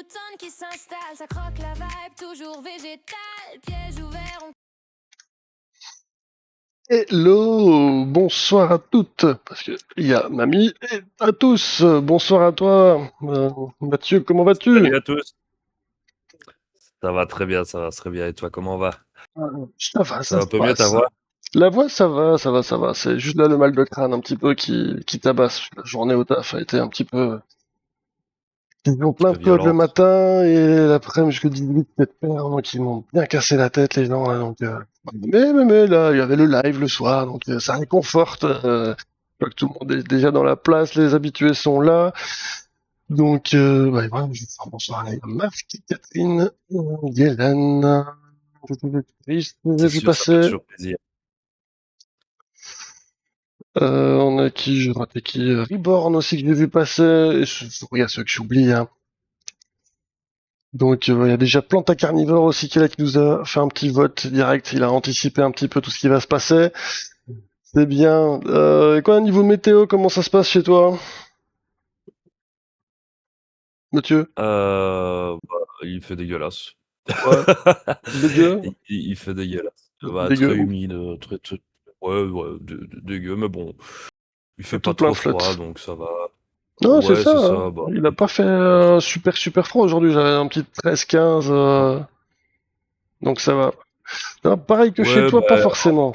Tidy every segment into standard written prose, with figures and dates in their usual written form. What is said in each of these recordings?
l'automne qui s'installe, ça croque la vibe, toujours végétal, piège ouvert, on... Hello, bonsoir à toutes, parce que il y a mamie, et à tous, bonsoir à toi, Mathieu, comment vas-tu? Salut à tous. Ça va très bien, ça va très bien. Et toi, comment va? Ça va, Ça ça va un se peu mieux ta passe. voix? La voix, ça va, c'est juste là le mal de crâne un petit peu qui tabasse. La journée au taf a été un petit peu... Ils ont Un petit plein peu de codes le violente. matin, et l'après-midi jusqu'à 18 peut-être père, donc ils m'ont bien cassé la tête les gens, là, donc... Mais là, il y avait le live le soir, donc ça réconforte. Je vois que tout le monde est déjà dans la place, les habitués sont là. Donc, ouais, voilà, je vais faire bonsoir à Marc, Catherine, Guylaine, Chris, j'ai C'est vu sûr, ça fait passer. toujours plaisir. On a qui, j'ai raté qui, Reborn aussi que j'ai vu passer. Et regarde ceux que j'oublie, hein. Donc, il y a déjà Planta Carnivore aussi qui est là, qui nous a fait un petit vote direct. Il a anticipé un petit peu tout ce qui va se passer. C'est bien. Et quoi, niveau météo, comment ça se passe chez toi, Mathieu? Il fait dégueulasse. Ouais, dégueu, Il fait dégueulasse. Bah, très dégueu. humide, très... Ouais, dégueu, mais bon, il fait Tout pas plein trop froid, flotte. donc ça va. Non, c'est Ouais, ça, c'est hein. ça, bah, Il a pas fait comme ça. super froid aujourd'hui. J'avais un petit 13-15, donc ça va. Ah, pareil que chez Ouais, toi, pas bah, forcément.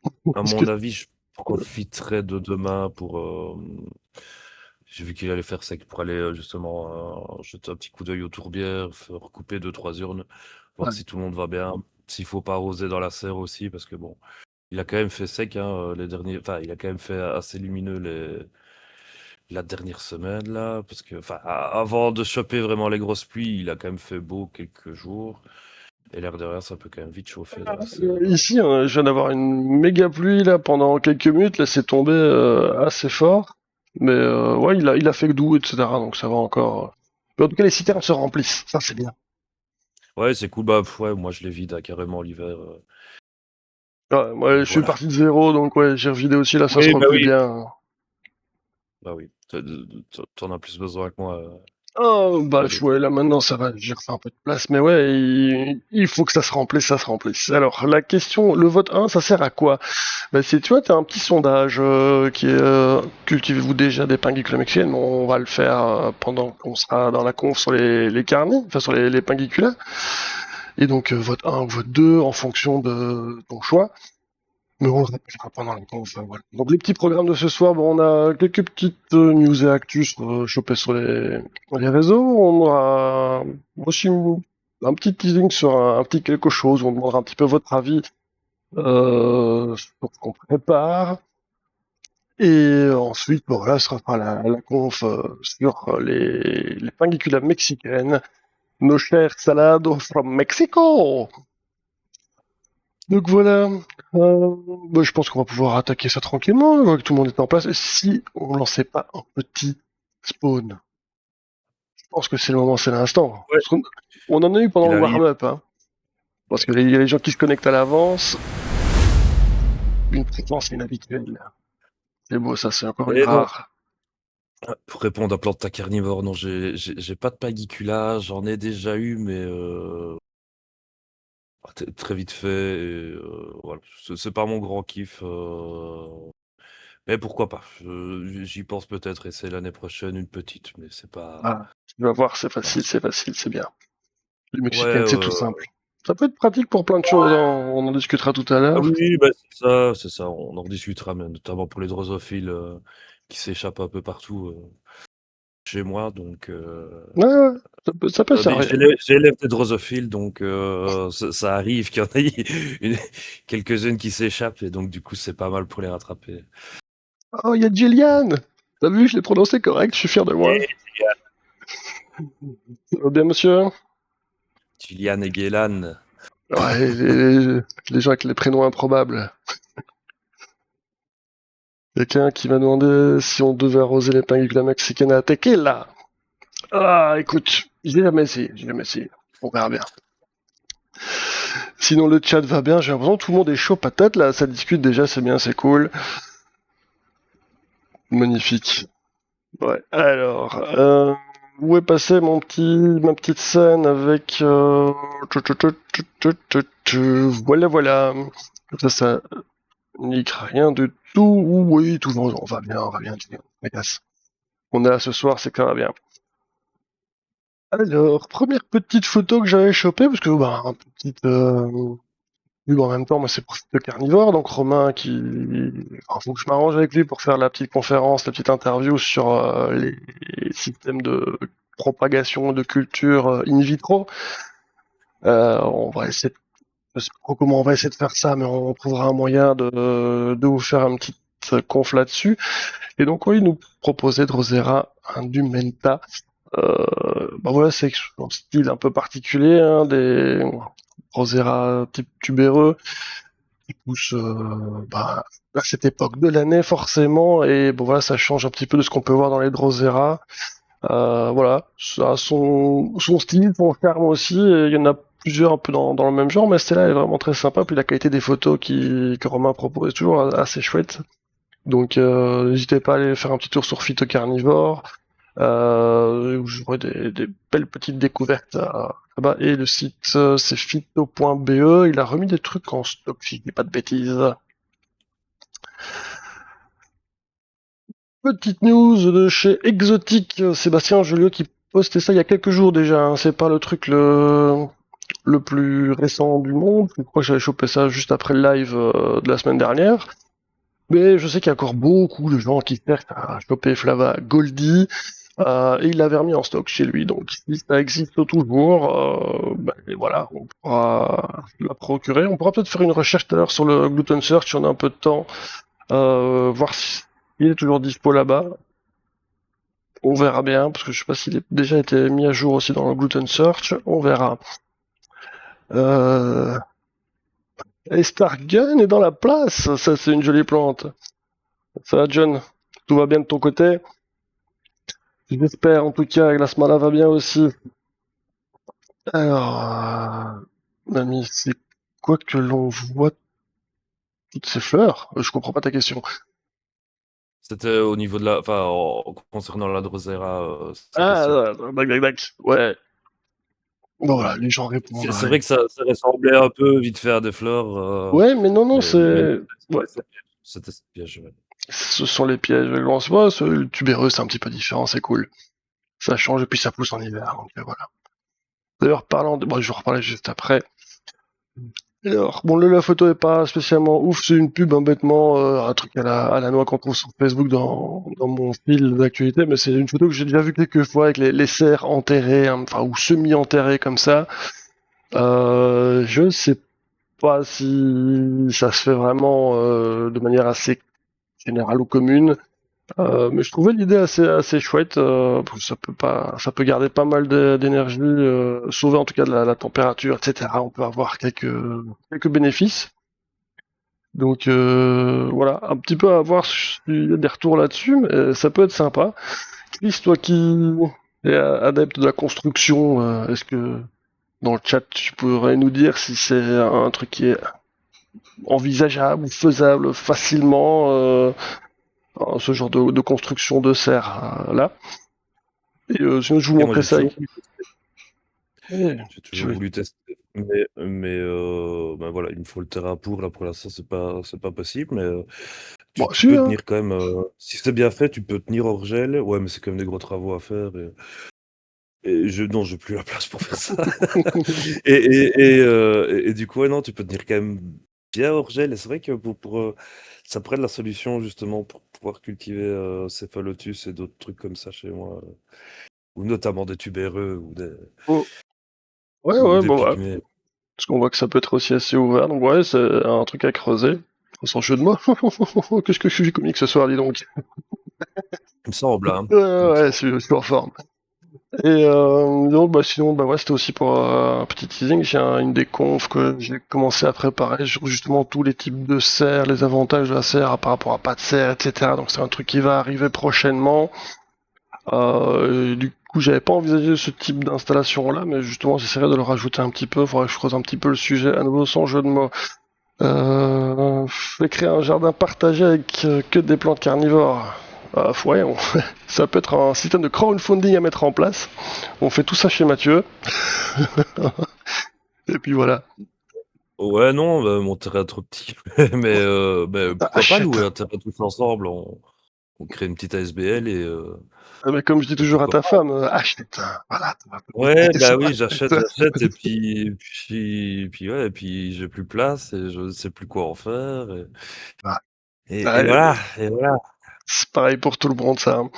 à Parce que, mon avis, je profiterai de demain pour... J'ai vu qu'il allait faire sec pour aller justement jeter un petit coup d'œil aux tourbières, recouper 2-3 urnes, voir ouais. si tout le monde va bien, s'il faut pas arroser dans la serre aussi, parce que bon, il a quand même fait sec hein, les derniers, enfin il a quand même fait assez lumineux la dernière semaine là, parce que enfin avant de choper vraiment les grosses pluies, il a quand même fait beau quelques jours, et l'air de rien, ça peut quand même vite chauffer dans la serre. Ici, je viens d'avoir une méga pluie là pendant quelques minutes. Là, c'est tombé assez fort. Mais ouais, il a fait doux, etc. Donc ça va encore. Mais en tout cas, les citernes se remplissent. Ça, c'est bien. Ouais, c'est cool, bah ouais, moi je les vide hein, carrément l'hiver, Ouais, moi, je et suis voilà. parti de zéro, donc ouais, j'ai revidé aussi. Là, ça se Oui, bah remplit oui. bien. Bah oui, t'en as plus besoin que moi. Oh, bah, T'inquiète. ouais, là maintenant ça va, j'ai refait un peu de place, mais ouais, il faut que ça se remplisse, ça se remplisse. Alors, la question, le vote 1, ça sert à quoi? Bah, c'est, tu vois, t'as un petit sondage qui est cultivez-vous déjà des pains mexicaines? On va le faire pendant qu'on sera dans la conf sur les carnets, enfin sur les pinguiculas. Et donc, vote 1 ou vote 2 en fonction de ton choix. Mais on le répétera pendant la conf, voilà. Donc les petits programmes de ce soir, bon, on a quelques petites news et actus chopées sur les réseaux. On aura aussi un petit teasing sur un petit quelque chose. On demandera un petit peu votre avis sur ce qu'on prépare. Et ensuite, bon, là, ce sera la conf sur les pinguiculas mexicaines. Nos chers salades from Mexico. Donc voilà, bah, je pense qu'on va pouvoir attaquer ça tranquillement, une fois que tout le monde est en place. Et si on lançait pas un petit spawn, je pense que c'est le moment, c'est l'instant. Ouais, Parce on en a eu pendant il le arrive. warm-up, hein. Parce qu'il y a les gens qui se connectent à l'avance. Une fréquence inhabituelle. C'est beau, ça, c'est encore une Et non, rare. pour répondre à Planta Carnivore, non, j'ai pas de Pagicula, j'en ai déjà eu, mais très vite fait. Et, voilà, c'est pas mon grand kiff. Mais pourquoi pas? J'y pense peut-être, et c'est l'année prochaine une petite, mais c'est pas. Ah, tu vas voir, Voilà. c'est facile, c'est bien. Les Ouais, Mexicaines, c'est tout simple. Ça peut être pratique pour plein de choses, hein. On en discutera tout à ah l'heure. oui, bah c'est ça, on en rediscutera, mais notamment pour les drosophiles qui s'échappent un peu partout chez moi, donc. Ouais, ça peut servir. J'élève des drosophiles, donc ça arrive qu'il y en ait quelques-unes qui s'échappent, et donc du coup c'est pas mal pour les rattraper. Oh, il y a Jillian! T'as vu, je l'ai prononcé correct, je suis fier de moi. Et Ça va bien, monsieur? Gillian et Gaylan. Ouais, les gens avec les prénoms improbables. Quelqu'un qui m'a demandé si on devait arroser les pingues mexicaine à tequila. Ah, écoute, j'ai jamais essayé, j'ai jamais essayé. On verra bien. Sinon, le chat va bien, j'ai l'impression que tout le monde est chaud patate, là, ça discute déjà, c'est bien, c'est cool. Magnifique. Ouais, alors, où est passée ma petite scène avec... Voilà, voilà. Ça nique rien du tout. Oui, tout on va bien, on va bien. Mégas. On est là ce soir, c'est que ça va bien. Alors, première petite photo que j'avais chopée, parce que, bah, un petite... en même temps, moi, c'est pour de carnivore, donc Romain qui... Enfin, faut que je m'arrange avec lui pour faire la petite conférence, la petite interview sur les systèmes de propagation de culture in vitro. On va essayer je sais pas trop comment on va essayer de faire ça, mais on trouvera un moyen de vous faire un petit conf là-dessus. Et donc, oui, il nous proposait de Rosera un du Menta. Bah voilà, c'est un style un peu particulier, hein, des Rosera type tubéreux, qui poussent bah, à cette époque de l'année forcément, et bon voilà, ça change un petit peu de ce qu'on peut voir dans les Drosera. Voilà, ça a son style, son charme aussi, et il y en a plusieurs un peu dans le même genre, mais celle-là est vraiment très sympa, puis la qualité des photos que Romain propose est toujours assez chouette. Donc n'hésitez pas à aller faire un petit tour sur Phytocarnivore, où j'aurai des belles petites découvertes là-bas. Et le site c'est phyto.be, il a remis des trucs en stock, si je dis pas de bêtises. Petite news de chez Exotique, Sébastien Joliot qui postait ça il y a quelques jours déjà, hein. C'est pas le truc le plus récent du monde, je crois que j'avais chopé ça juste après le live de la semaine dernière. Mais je sais qu'il y a encore beaucoup de gens qui cherchent à choper Flava Goldie, et il l'avait remis en stock chez lui, donc si ça existe toujours, et voilà, on pourra la procurer. On pourra peut-être faire une recherche tout à l'heure sur le Gluten Search si on a un peu de temps, voir si il est toujours dispo là-bas. On verra bien, parce que je sais pas s'il a déjà été mis à jour aussi dans le Gluten Search, on verra. Et Stargun est dans la place, ça c'est une jolie plante. Ça va John? Tout va bien de ton côté? J'espère en tout cas que la Smala va bien aussi. Alors, mamie, c'est quoi que l'on voit toutes ces fleurs? Je comprends pas ta question. C'était au niveau de la. Enfin, concernant la Drosera, sa Ah, question. bac. Ouais. Bon voilà, les gens répondent. C'est vrai que ça ressemblait un peu vite fait à des fleurs. Ouais, mais non, Mais c'est... Ouais, c'était ce piège. Ouais. ce sont les pièges. Le tubéreux, c'est un petit peu différent, c'est cool. Ça change et puis ça pousse en hiver, donc voilà. D'ailleurs, parlant de... Bon, je vais en reparler juste après. Alors, bon, la photo est pas spécialement ouf, c'est une pub, bêtement, un truc à la noix qu'on trouve sur Facebook dans mon fil d'actualité, mais c'est une photo que j'ai déjà vue quelques fois avec les cerfs enterrés, hein, enfin, ou semi-enterrés comme ça. Je sais pas si ça se fait vraiment de manière assez générale ou commune. Mais je trouvais l'idée assez chouette. Parce que ça peut garder pas mal d'énergie, sauver en tout cas de la température, etc. On peut avoir quelques bénéfices. Donc voilà, un petit peu à voir s'il y a des retours là-dessus, mais ça peut être sympa. Chris, toi qui es adepte de la construction, est-ce que dans le chat tu pourrais nous dire si c'est un truc qui est envisageable ou faisable facilement, ce genre de construction de serre là? Et sinon, je vous Et moi, montrerai ça avec... Eh, j'ai toujours je vais- voulu tester, mais ben voilà, il me faut le terrain pour. Là, pour l'instant, c'est pas possible, mais Bon, tu si, peux hein. tenir quand même. Si c'est bien fait, tu peux tenir hors gel. Ouais, mais c'est quand même des gros travaux à faire. Et non, j'ai plus la place pour faire ça. Et du coup, ouais, non, tu peux tenir quand même bien hors gel. Et c'est vrai que ça pourrait être la solution justement pour pouvoir cultiver Cephalotus et d'autres trucs comme ça chez moi, ou notamment des tubéreux Oh. Ouais, ou ouais, des bon, voilà. pygmées. Parce qu'on voit que ça peut être aussi assez ouvert. Donc ouais, c'est un truc à creuser. Sans jeu de mots. Qu'est-ce que je suis comique ce soir, dis donc. Il me semble, hein. Ouais, Il me ouais, semble. je suis en forme. Et donc, bah, sinon, bah, ouais, c'était aussi pour un petit teasing. J'ai une des confs que j'ai commencé à préparer sur justement tous les types de serres, les avantages de la serre par rapport à pas de serre, etc. Donc c'est un truc qui va arriver prochainement. Du coup, j'avais pas envisagé ce type d'installation-là, mais justement, j'essaierai de le rajouter un petit peu. Faudrait que je creuse un petit peu le sujet à nouveau sans jeu de mots. Je vais créer un jardin partagé avec que des plantes carnivores. Ouais, ça peut être un système de crowdfunding à mettre en place. On fait tout ça chez Mathieu. Et puis voilà. Ouais, non, bah, mon terrain est trop petit. Mais Bah, pourquoi pas achète. louer un terrain tous ensemble? On crée une petite ASBL Mais comme je dis et toujours à pourquoi ta pas. femme, achète. Voilà, tu vas Ouais, profiter ça. bah oui, j'achète et puis ouais, et puis j'ai plus place et je ne sais plus quoi en faire. Ouais. Et Ouais, voilà, mais et voilà. c'est pareil pour tout le monde, ça, hein.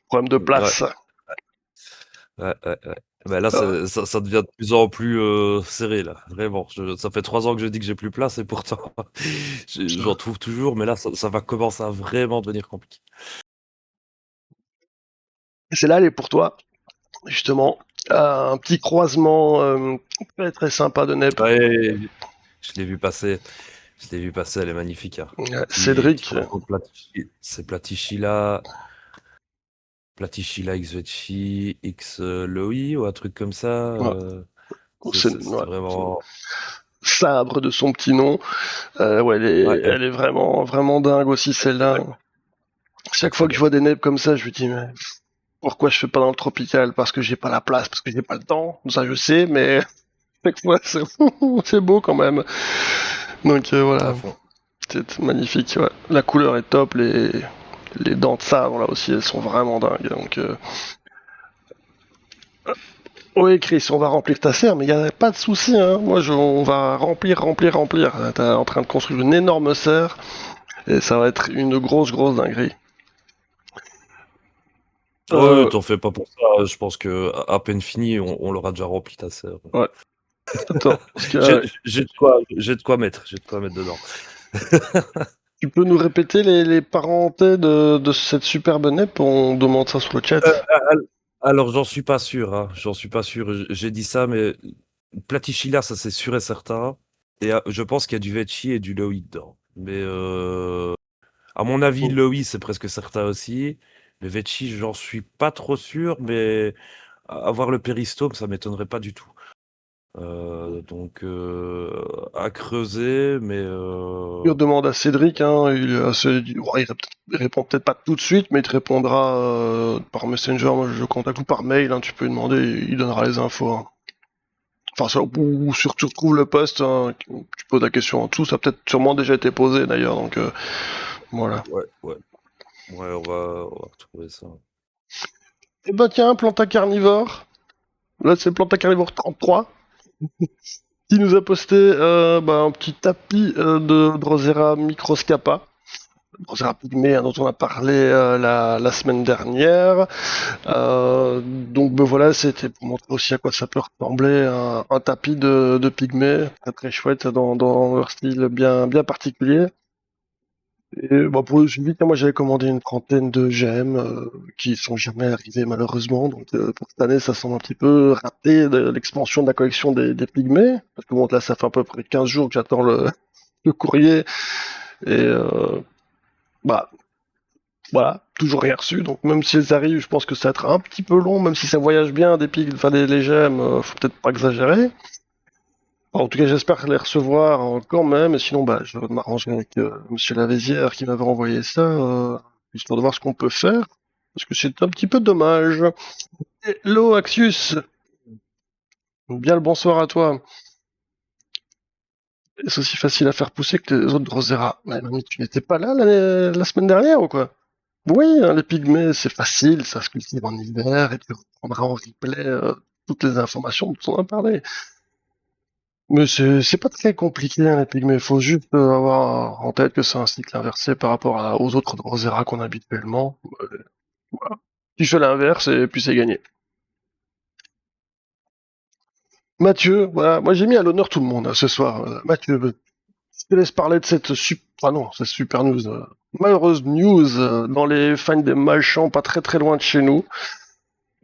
Problème de Ouais, place. ouais. Bah là, Euh, ça devient de plus en plus serré, là. Vraiment. Ça fait 3 ans que je dis que j'ai plus place et pourtant, j'en trouve toujours. Mais là, ça va commencer à vraiment devenir compliqué. Et c'est là, elle est pour toi, justement. Un petit croisement très très sympa de NEP. Ouais, je l'ai vu passer. Je l'ai vu passer, elle est magnifique, hein. Petit Cédric, croissant de c'est Platichila, Platichila XVC, X Loï ou un truc comme ça. ouais, C'était ouais, vraiment. sabre de son petit nom. Ouais, Ouais, elle est vraiment vraiment dingue aussi, elle est très celle-là. belle. Très Chaque très fois que je belle. vois des NEP comme ça, je me dis, mais pourquoi je fais pas dans le tropical? Parce que j'ai pas la place, parce que j'ai pas le temps. Ça, je sais, mais chaque fois, c'est beau quand même. Donc À voilà, fond. c'est magnifique. Ouais. La couleur est top, les dents de sabre là aussi, elles sont vraiment dingues. Donc oui, Chris, on va remplir ta serre, mais il y a pas de souci. Hein. Moi, on va remplir. T'es en train de construire une énorme serre et ça va être une grosse dinguerie. Ouais, Euh, t'en fais pas pour ça. Je pense que à peine fini, on l'aura déjà rempli ta sœur. ouais. Attends, parce que J'ai de quoi mettre dedans. tu peux nous répéter les parentés de cette superbe NEP? On demande ça sur le Euh, chat. alors, j'en suis pas sûr, hein. J'en suis pas sûr. J'ai dit ça, mais Platichila, ça c'est sûr et certain. Et je pense qu'il y a du Vecchi et du Loïc dedans. Mais à mon avis, Loïc, c'est presque certain aussi. Le Vecchi, j'en suis pas trop sûr, mais avoir le péristome, ça m'étonnerait pas du tout. Donc à creuser, mais On demande à Cédric, hein, ouais, il répond peut-être pas tout de suite, mais il te répondra par Messenger, moi je le contacte, ou par mail, hein, tu peux lui demander, il donnera les infos. Hein. Enfin, ou sur tu retrouves le post, hein, tu poses la question en dessous, ça a peut-être sûrement déjà été posé d'ailleurs, donc voilà. ouais. Ouais, on va retrouver ça. Et bah tiens, Planta Carnivore, là c'est Planta Carnivore 33, qui nous a posté un petit tapis de Drosera Microscapa. Drosera pygmée, hein, dont on a parlé la semaine dernière. Donc ben voilà, c'était pour montrer aussi à quoi ça peut ressembler un tapis de pygmée, très très chouette dans leur style bien particulier. Et bah, pour le suivi, moi j'avais commandé une trentaine de gemmes qui sont jamais arrivées malheureusement. Donc pour cette année, ça semble un petit peu raté de l'expansion de la collection des pygmées. Parce que bon, là, ça fait à peu près 15 jours que j'attends le courrier. Et bah voilà, toujours rien reçu. Donc même si elles arrivent, je pense que ça va être un petit peu long, même si ça voyage bien, des pygmes, enfin les gemmes, faut peut-être pas exagérer. Enfin, en tout cas, j'espère les recevoir quand même. Et sinon, bah, je vais m'arranger avec Monsieur Lavézière qui m'avait envoyé ça, histoire de voir ce qu'on peut faire. Parce que c'est un petit peu dommage. Hello, Axius. Bien le bonsoir à toi. C'est aussi facile à faire pousser que les autres Drosera. Mais mamie, tu n'étais pas là la semaine dernière ou quoi? Oui, hein, les pygmées, c'est facile, ça se cultive en hiver et tu reprendras en replay toutes les informations dont on a parlé. Mais c'est pas très compliqué, hein, les pygmées. Il faut juste avoir en tête que c'est un cycle inversé par rapport aux autres Drosera qu'on a habituellement. Voilà. Tu fais l'inverse et puis c'est gagné. Mathieu, voilà, moi j'ai mis à l'honneur tout le monde hein, ce soir. Mathieu, je te laisse parler de ah non, cette super news, malheureuse news dans les fans des Malchamps, pas très loin de chez nous.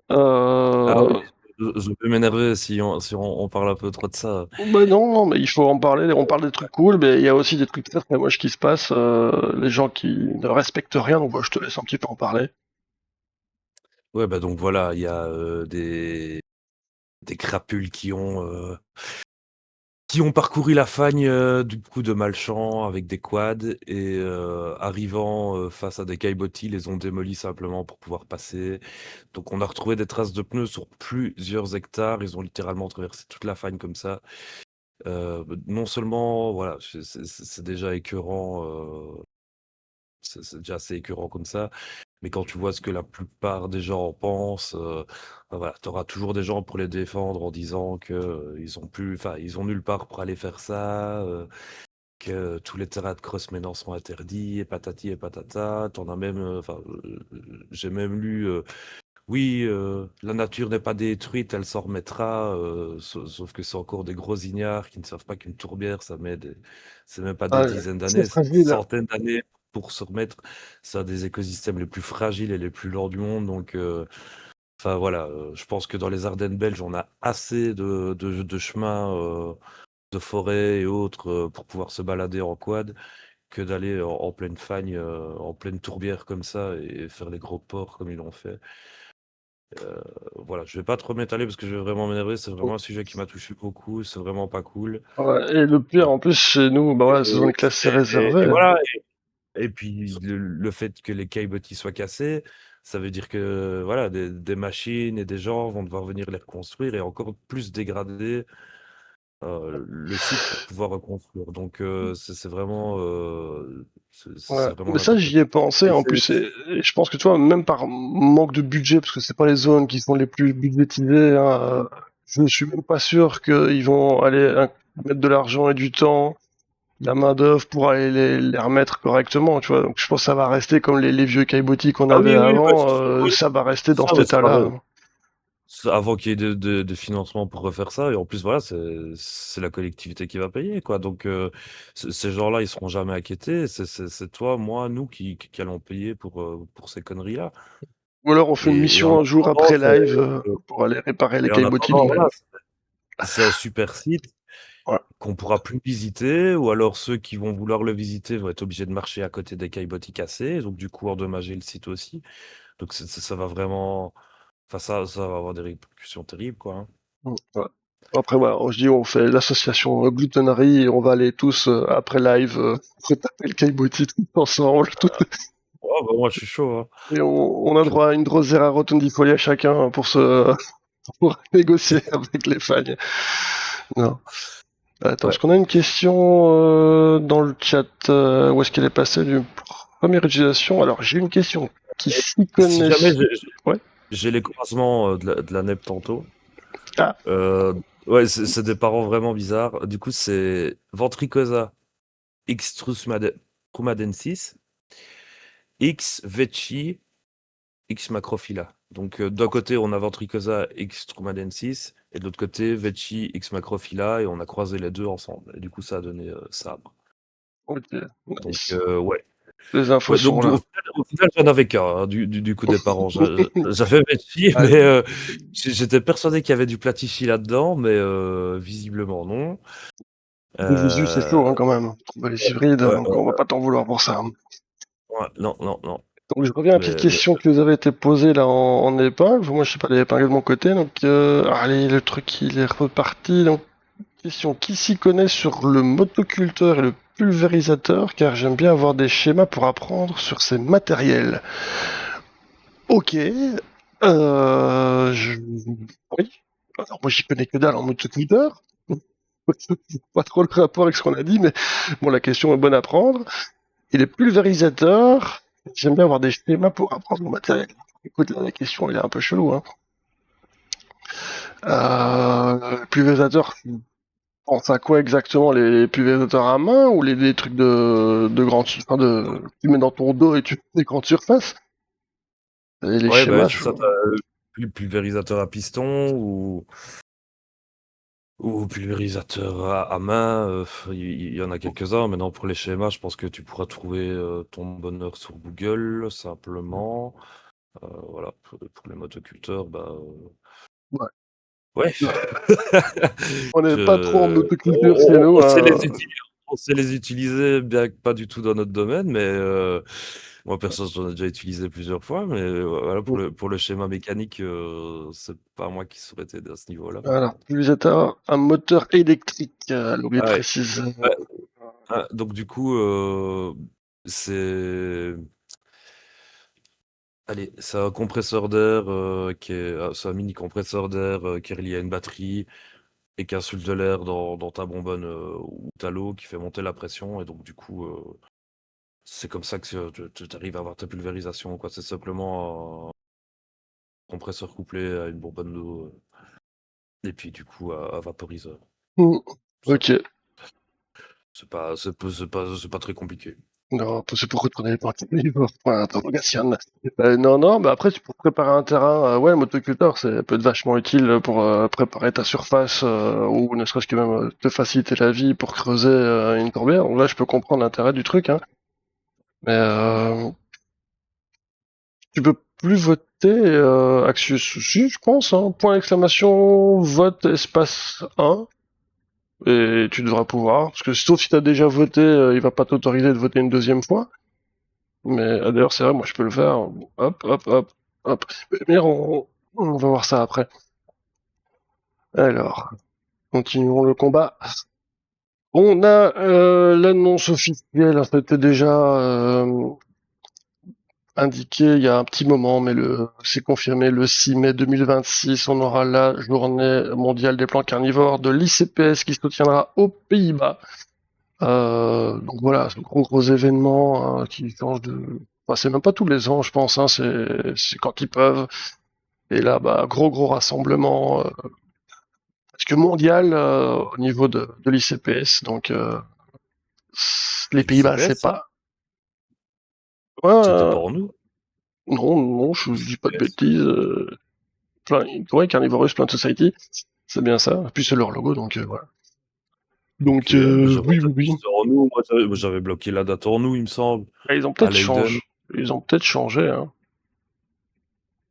Ah oui, Euh... je vais m'énerver si on parle un peu trop de ça. Ben non, mais il faut en parler. On parle des trucs cool, mais il y a aussi des trucs très moches qui se passent. Les gens qui ne respectent rien, donc je te laisse un petit peu en parler. Ouais, bah donc voilà, il y a des crapules qui ont qui ont parcouru la fagne du coup de Malchamps avec des quads et arrivant face à des caillebotis, les ont démolis simplement pour pouvoir passer. Donc on a retrouvé des traces de pneus sur plusieurs hectares. Ils ont littéralement traversé toute la fagne comme ça. Non seulement, voilà, c'est déjà écœurant, c'est déjà assez écœurant comme ça, mais quand tu vois ce que la plupart des gens en pensent, bah voilà, tu auras toujours des gens pour les défendre en disant que ils ont nulle part pour aller faire ça, que tous les terrains de cross maintenant sont interdits, et patati et patata. T'en as même, j'ai même lu, oui, la nature n'est pas détruite, elle s'en remettra, sauf que c'est encore des gros ignares qui ne savent pas qu'une tourbière, c'est même pas des Ah, dizaines c'est d'années, c'est des fragile. centaines d'années pour se remettre. C'est un des écosystèmes les plus fragiles et les plus lents du monde. Donc, enfin voilà, je pense que dans les Ardennes belges, on a assez de chemins, de forêts et autres pour pouvoir se balader en quad que d'aller en pleine fagne, en pleine tourbière comme ça et faire les gros ports comme ils l'ont fait. Voilà, je vais pas trop m'étaler parce que je vais vraiment m'énerver. C'est vraiment un sujet qui m'a touché beaucoup. C'est vraiment pas cool. Ouais, et le pire, Euh, en plus, chez nous, bah et, ouais, la zone classée et réservée. voilà. Et puis le fait que les caillebotis soient cassés, ça veut dire que voilà, des machines et des gens vont devoir venir les reconstruire et encore plus dégrader le site pour pouvoir reconstruire. Donc c'est vraiment, Ouais, c'est vraiment mais ça n'importe j'y ai quoi. pensé Et en plus, et je pense que tu vois, même par manque de budget, parce que c'est pas les zones qui sont les plus budgétisées, hein, je suis même pas sûr qu'ils vont aller mettre de l'argent et du temps, de la main d'œuvre pour aller les remettre correctement, tu vois. Donc je pense que ça va rester comme les vieux caillebotis qu'on Ah avait oui, oui, ouais, avant, oui, ça va rester dans ça, cet ouais, état-là. avant qu'il y ait de financement pour refaire ça. Et en plus, voilà, c'est la collectivité qui va payer, quoi. Donc, ces gens-là, ils seront jamais inquiétés. C'est toi, moi, nous qui allons payer pour ces conneries-là. Ou alors on fait une Et en mission un jour attendant, après live pour aller réparer les caillebotis voilà, nous-mêmes. c'est un super site Ouais. qu'on pourra plus visiter, ou alors ceux qui vont vouloir le visiter vont être obligés de marcher à côté des caillebotis cassés, donc du coup endommager le site aussi. Donc ça va vraiment, enfin ça va avoir des répercussions terribles, quoi, hein. Ouais. Après, voilà, je dis, on fait l'association Glutonary et on va aller tous, après live, se taper le caillebotis tous ensemble. Oh, bah, moi je suis chaud, hein. Et on a Je- droit à une Drosera Rotundifolia chacun pour négocier avec les fans. Non. Attends, est-ce Ouais. qu'on a une question dans le chat où est-ce qu'elle est passée du première utilisation? Alors, j'ai une question qui Et s'y si connaît. jamais Ouais. j'ai les croisements de la NEP tantôt, Ah, euh, ouais, c'est des parents vraiment bizarres. Du coup, c'est Ventricosa X trumadensis, X vechi, X macrophylla. Donc, d'un côté, on a Ventricosa X trumadensis, et de l'autre côté, vechi X macrophylla, et on a croisé les deux ensemble. Et du coup, ça a donné sabre. ok, Donc, nice. ouais. Les infos Ouais, sont donc là. au final, j'en avais qu'un, hein, du coup des parents. J'avais Messi, Ah, mais j'étais persuadé qu'il y avait du Platichi là-dedans, mais visiblement non. de Jésus, c'est Euh, chaud hein, quand même. Trouver les hybrides, ouais, donc ouais, on va pas t'en vouloir pour ça, hein. ouais, non, non, non. Donc je reviens à la petite Mais question qui nous avait été posée là en épingle. Moi je sais pas les épingles de mon côté, donc allez le truc il est reparti. Donc question qui s'y connaît sur le motoculteur et le pulvérisateur, car j'aime bien avoir des schémas pour apprendre sur ces matériels. Ok, je... oui. Alors moi j'y connais que dalle en motoculteur. Pas trop le rapport avec ce qu'on a dit, mais bon la question est bonne à prendre. Et les pulvérisateurs, j'aime bien avoir des schémas pour apprendre mon matériel. Écoute, là, la question, elle est un peu chelou, hein. Pulvérisateur, tu penses à quoi exactement? Les pulvérisateurs à main ou les trucs de grande enfin tu mets dans ton dos et tu fais des grandes surfaces? Et les ouais, bah, schémas, c'est ça, t'as pulvérisateur à piston ou pulvérisateur à main. Il y en a quelques-uns. Maintenant, pour les schémas, je pense que tu pourras trouver ton bonheur sur Google simplement. Voilà, pour les motoculteurs, bah. ouais. Ouais. On n'est pas trop en Je motoculture chez nous, on sait hein. on sait les utiliser, bien que pas du tout dans notre domaine, mais Moi, perso, j'en ai déjà utilisé plusieurs fois, mais voilà, pour le schéma mécanique, c'est pas moi qui saurais t'aider à ce niveau-là. Alors, utilisateur, un moteur électrique, l'oublier de Ah ouais. préciser. Ouais. Ah, donc du coup, c'est... Allez, c'est un compresseur d'air c'est un mini compresseur d'air qui est relié à une batterie et qui insulte de l'air dans ta bonbonne ou ta l'eau qui fait monter la pression et donc du coup c'est comme ça que tu arrives à avoir ta pulvérisation quoi. C'est simplement un compresseur couplé à une bonbonne d'eau et puis du coup à vaporiseur. Hmm, Ça, ok. c'est pas très compliqué. Non, c'est pourquoi tu prenais les parties libres, point d'interrogation. Non, non, mais après, pour préparer un terrain, ouais, le motoculteur, ça peut être vachement utile pour préparer ta surface, ou ne serait-ce que même te faciliter la vie pour creuser une tourbière. Donc là, je peux comprendre l'intérêt du truc, hein. Mais tu peux plus voter, Axius aussi, je pense, hein. Point d'exclamation, vote espace 1. Et tu devras pouvoir, parce que sauf si t'as déjà voté, il va pas t'autoriser de voter une deuxième fois. Mais d'ailleurs, c'est vrai, moi je peux le faire. Hop, hop, hop, hop. Mais on va voir ça après. Alors, continuons le combat. On a l'annonce officielle, hein, c'était déjà indiqué il y a un petit moment, mais c'est confirmé le 6 mai 2026, on aura la journée mondiale des plants carnivores de l'ICPS qui se tiendra aux Pays-Bas. Donc voilà, c'est un gros événement hein, qui change de... Enfin, c'est même pas tous les ans, je pense, hein, c'est quand ils peuvent. Et là, bah, gros rassemblement, parce que mondial au niveau de l'ICPS. Donc les C'est Pays-Bas, l'ICPS c'est ça? pas. Ouais, C'était pas en nous? non, je dis pas de ICPS. bêtises. Ouais, Carnivorous Plant Society, c'est bien ça. Et puis c'est leur logo, donc voilà. Ok, Donc mais j'avais en oui, tête oui, que oui. c'était en nous. Moi, j'avais bloqué la date en nous, il me semble, Ah, ils ont à peut-être changé. Leiden. Ils ont peut-être changé, hein.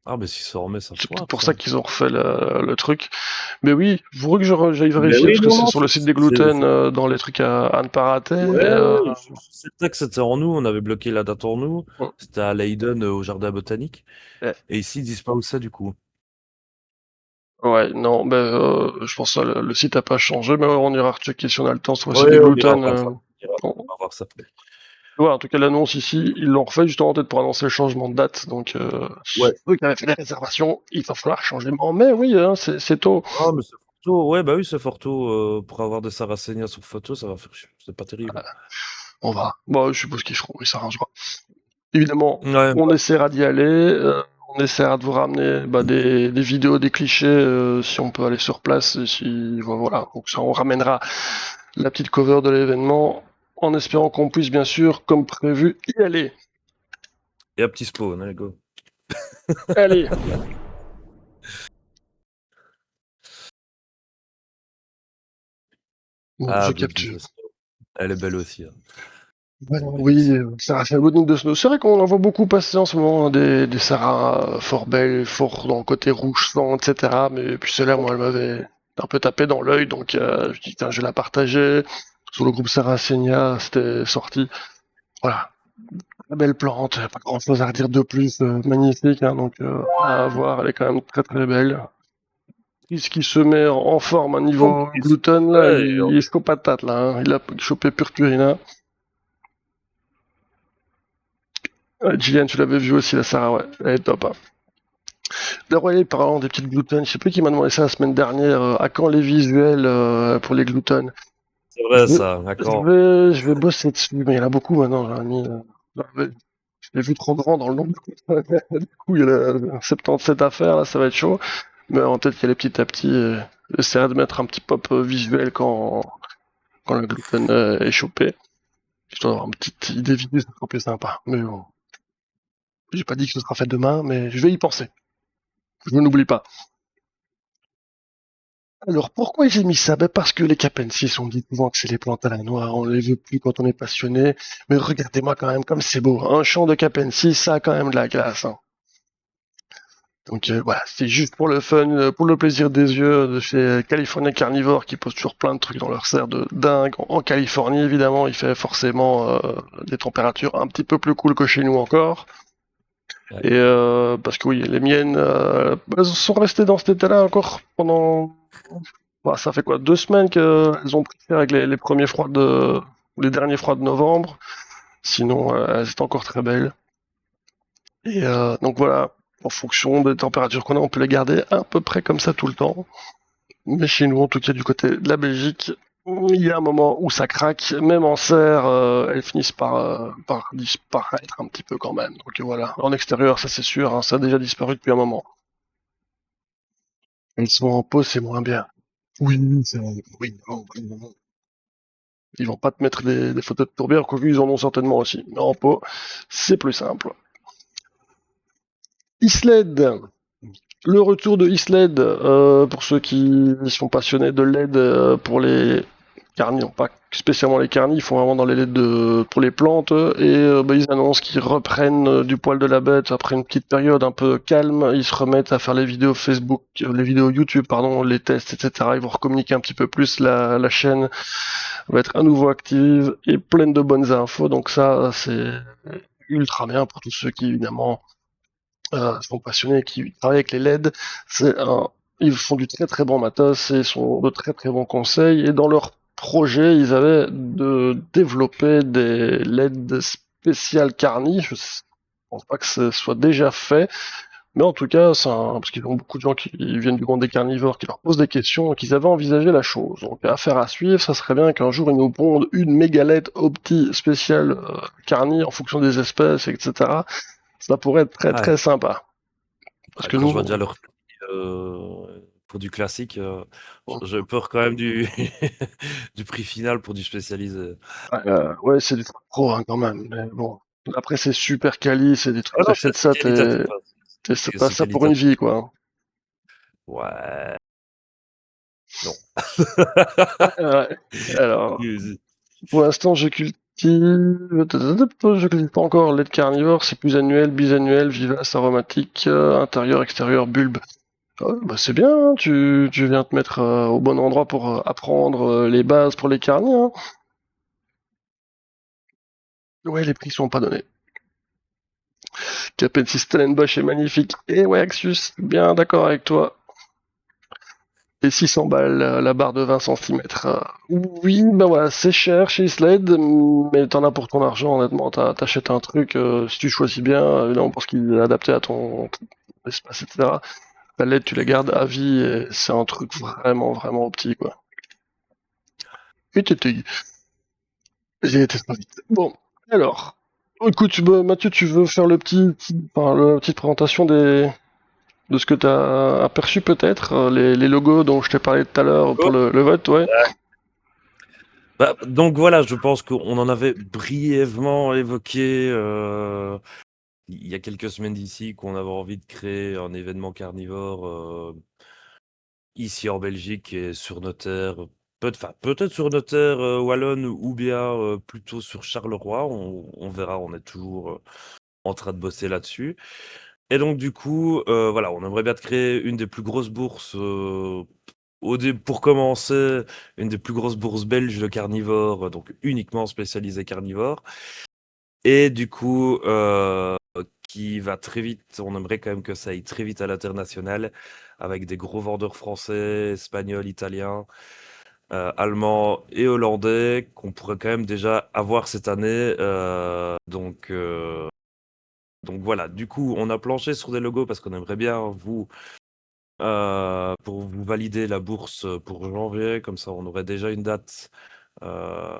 Ah, mais si ça remet, ça C'est peut-être foire, pour ça ça. qu'ils ont refait le truc. Mais oui, il faudrait que j'aille Mais vérifier oui, parce que non, c'est non, sur le site des gluten dans les trucs à ne pas rater. ouais, c'était que c'était en nous, on avait bloqué la date en nous. C'était à Leiden, au jardin botanique. euh, Et ici, ils disent pas où c'est, du coup. ouais, non, ben, je pense que le site a pas changé, mais ouais, on ira rechecker si on a le temps sur le site Ouais, des on ira gluten. voir ça. On- On va voir ça. Ouais, en tout cas, l'annonce ici, ils l'ont refait justement peut-être pour annoncer le changement de date. Donc, Ouais. eux qui avaient fait les réservations, il va falloir changer. Mais oui, hein, c'est tôt. Ah, mais c'est fort tôt. Ouais, bah oui, c'est fort tôt. Pour avoir des Sarracenia sur photo, ça va faire chier. C'est pas terrible. On va. Bon, je suppose qu'ils feront, ils s'arrangeront. Évidemment, Ouais, on bah, essaiera d'y aller. On essaiera de vous ramener bah, des vidéos, des clichés, si on peut aller sur place. Et si, voilà, donc ça, on ramènera la petite cover de l'événement, en espérant qu'on puisse bien sûr, comme prévu, y aller. et un petit spawn, allez, go. Allez, bon, Ah, je Blood of capture. the Snow. Elle est belle aussi, hein. Ouais, Elle est oui, aussi. Sarah Chalbot de Snow. C'est vrai qu'on en voit beaucoup passer en ce moment, hein, des Sarah fort belles, fort dans le côté rouge sang, etc. Mais puis celle-là, moi, elle m'avait un peu tapé dans l'œil, donc je dis, tiens, je vais la partager. Sur le groupe Sarah Senia, c'était sorti. Voilà, la belle plante, pas grand-chose à redire de plus, magnifique, hein, donc à voir, elle est quand même très belle. Ce qui se met en forme à En niveau plus. gluten, là, Ouais, il est chaud patate, là, hein. Il a chopé Purpurina. Gillian, tu l'avais vu aussi, la Sarah, ouais, elle est top, hein. D'ailleurs, ouais, parlant des petites gluten, je sais plus qui m'a demandé ça la semaine dernière, à quand les visuels pour les gluten. c'est Je vrai, vais, ça, d'accord. je vais bosser dessus, mais il y en a beaucoup maintenant, j'ai mis, je l'ai vu trop grand dans le nombre de gluten. Du coup, il y a 77 à faire, là, ça va être chaud. Mais en tête qu'il y a les petit à petit, j'essaierai de mettre un petit pop visuel quand le gluten est chopé. Je dois avoir une petite idée vidéo, ça sera plus sympa. Mais bon, j'ai pas dit que ce sera fait demain, mais je vais y penser. Je n'oublie pas. Alors pourquoi j'ai mis ça? Ben parce que les Capensis, on dit souvent que c'est les plantes à la noix, on les veut plus quand on est passionné. Mais regardez-moi quand même comme c'est beau. Un champ de Capensis, ça a quand même de la classe, hein. Donc voilà, c'est juste pour le fun, pour le plaisir des yeux de chez California Carnivore qui pose toujours plein de trucs dans leur serre de dingue. En Californie, évidemment, il fait forcément des températures un petit peu plus cool que chez nous encore. Ouais. Et parce que oui, les miennes, elles sont restées dans cet état-là encore pendant. Bah, ça fait quoi, 2 semaines qu'elles ont pris cher avec les premiers froids les derniers froids de novembre. Sinon, elles étaient encore très belles. Et donc voilà, en fonction des températures qu'on a, on peut les garder à peu près comme ça tout le temps. Mais chez nous, en tout cas du côté de la Belgique, il y a un moment où ça craque. Même en serre, elles finissent par disparaître un petit peu quand même. Donc voilà, en extérieur, ça c'est sûr, hein, ça a déjà disparu depuis un moment. Elles sont en pot, c'est moins bien. Oui, oui, non, non. Ils vont pas te mettre des photos de tourbières, quoique ils en ont certainement aussi. Mais en pot, c'est plus simple. Isled, le retour de Isled, pour ceux qui sont passionnés de LED pour les carnis, non pas spécialement les carnis, ils font vraiment dans les LED pour les plantes, et ils annoncent qu'ils reprennent du poil de la bête après une petite période un peu calme, ils se remettent à faire les vidéos Facebook, les vidéos YouTube, pardon, les tests, etc. Ils vont recommuniquer un petit peu plus, la chaîne va être à nouveau active et pleine de bonnes infos, donc ça c'est ultra bien pour tous ceux qui évidemment sont passionnés, qui travaillent avec les LED. Ils font du très très bon matos et sont de très très bons conseils. Et dans leur projet, ils avaient de développer des LED spéciales Carni. Je pense pas que ce soit déjà fait, mais en tout cas, parce qu'ils ont beaucoup de gens qui viennent du monde des carnivores, qui leur posent des questions, et qu'ils avaient envisagé la chose. Donc, affaire à suivre, ça serait bien qu'un jour ils nous pondent une mégalette opti spéciale Carni en fonction des espèces, etc. Ça pourrait être très Ah, très sympa. Parce que quand je vois nous, déjà leur prix pour du classique, j'ai peur quand même du du prix final pour du spécialisé. ouais, c'est du pro hein, quand même. Mais bon, après c'est super quali, c'est des trucs, Ah non, t'achètes c'est ça, qualitatif, hein, t'as c'est ça pour une qualitatif. vie quoi. Ouais, non. Ouais. Alors, Vas-y. pour l'instant, je cultive pas encore lait de carnivore, c'est plus annuel, bisannuel, vivace, aromatique, intérieur, extérieur, bulbe. Ah ouais, bah c'est bien, hein, tu viens te mettre au bon endroit pour apprendre les bases pour les carnis, hein. Ouais, les prix sont pas donnés. Capensis Stellenbosch est magnifique. Et ouais, Axius, bien d'accord avec toi. Et 600 balles la barre de 20 centimètres. Oui, bah voilà, c'est cher chez Sled, mais t'en as pour ton argent, honnêtement. T'achètes un truc, si tu choisis bien, évidemment, parce qu'il est adapté à ton espace, etc. La LED, tu la gardes à vie, et c'est un truc vraiment, vraiment petit, quoi. Et j'ai été pas vite. Bon, alors, écoute, bah, Mathieu, tu veux faire enfin, la petite présentation de ce que tu as aperçu peut-être, les logos dont je t'ai parlé tout à l'heure pour le vote, ouais. Bah, donc voilà, je pense qu'on en avait brièvement évoqué il y a quelques semaines d'ici qu'on avait envie de créer un événement carnivore ici en Belgique et sur nos terres, peut-être sur nos terres wallonnes ou bien plutôt sur Charleroi, on verra, on est toujours en train de bosser là-dessus. Et donc du coup, voilà, on aimerait bien créer une des plus grosses bourses, pour commencer, une des plus grosses bourses belges de carnivores, donc uniquement spécialisée carnivore. Et du coup, qui va très vite, on aimerait quand même que ça aille très vite à l'international, avec des gros vendeurs français, espagnols, italiens, allemands et hollandais, qu'on pourrait quand même déjà avoir cette année. Donc voilà, du coup, on a planché sur des logos parce qu'on aimerait bien pour vous valider la bourse pour janvier, comme ça on aurait déjà une date euh,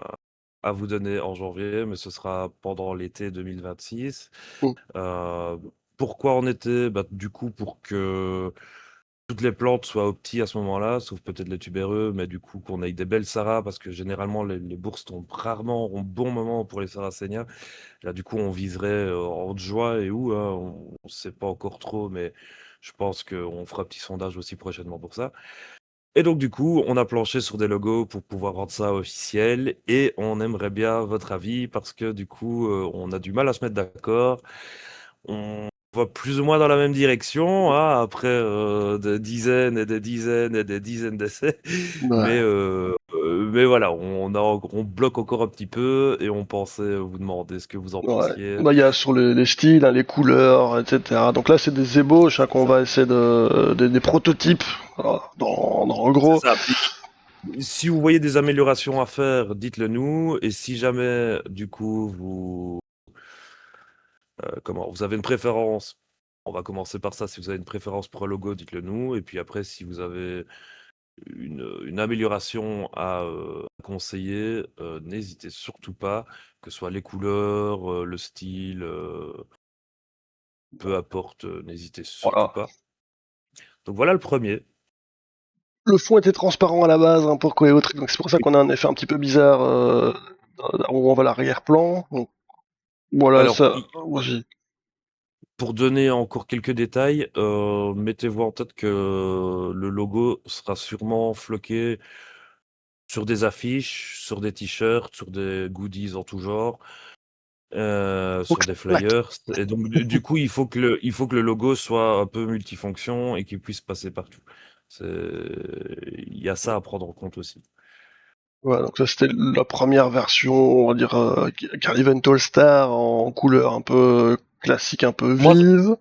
à vous donner en janvier, mais ce sera pendant l'été 2026. Mm. Euh, Pourquoi en été? Bah, du coup, pour que toutes les plantes soient opti à ce moment-là, sauf peut-être les tubéreux, mais du coup qu'on ait des belles Sarah, parce que généralement les bourses tombent rarement au bon moment pour les Sarracéniens. Là, du coup, on viserait en juin et août, hein, on ne sait pas encore trop, mais je pense qu'on fera un petit sondage aussi prochainement pour ça. Et donc, du coup, on a planché sur des logos pour pouvoir rendre ça officiel et on aimerait bien votre avis parce que du coup, on a du mal à se mettre d'accord. va plus ou moins dans la même direction, hein, après des dizaines et des dizaines et des dizaines d'essais. Ouais. Mais voilà, on bloque encore un petit peu et on pensait vous demander ce que vous en Ouais. pensiez. Bah, il y a sur les styles, hein, les couleurs, etc. Donc là, c'est des ébauches hein, C'est qu'on ça. va essayer des prototypes, en C'est gros. ça. Puis, si vous voyez des améliorations à faire, dites-le nous. Et si jamais, du coup, vous avez une préférence, on va commencer par ça. Si vous avez une préférence pour un logo, dites-le nous. Et puis après, si vous avez une amélioration à conseiller, n'hésitez surtout pas, que ce soit les couleurs, le style, peu importe, n'hésitez surtout Voilà. pas. Donc voilà le premier. Le fond était transparent à la base, hein, pour quoi et autre, donc c'est pour ça qu'on a un effet un petit peu bizarre où on va à l'arrière-plan. Donc, voilà, Alors, ça. Vas-y. pour donner encore quelques détails, mettez-vous en tête que le logo sera sûrement floqué sur des affiches, sur des t-shirts, sur des goodies en tout genre, Faut que sur ça des claque. flyers. Et donc, du coup, il faut que le logo soit un peu multifonction et qu'il puisse passer partout. C'est- Il y a ça à prendre en compte aussi. Voilà, donc ça c'était la première version, on va dire, Carnival All Star en couleur un peu classique, un peu Moi, vive.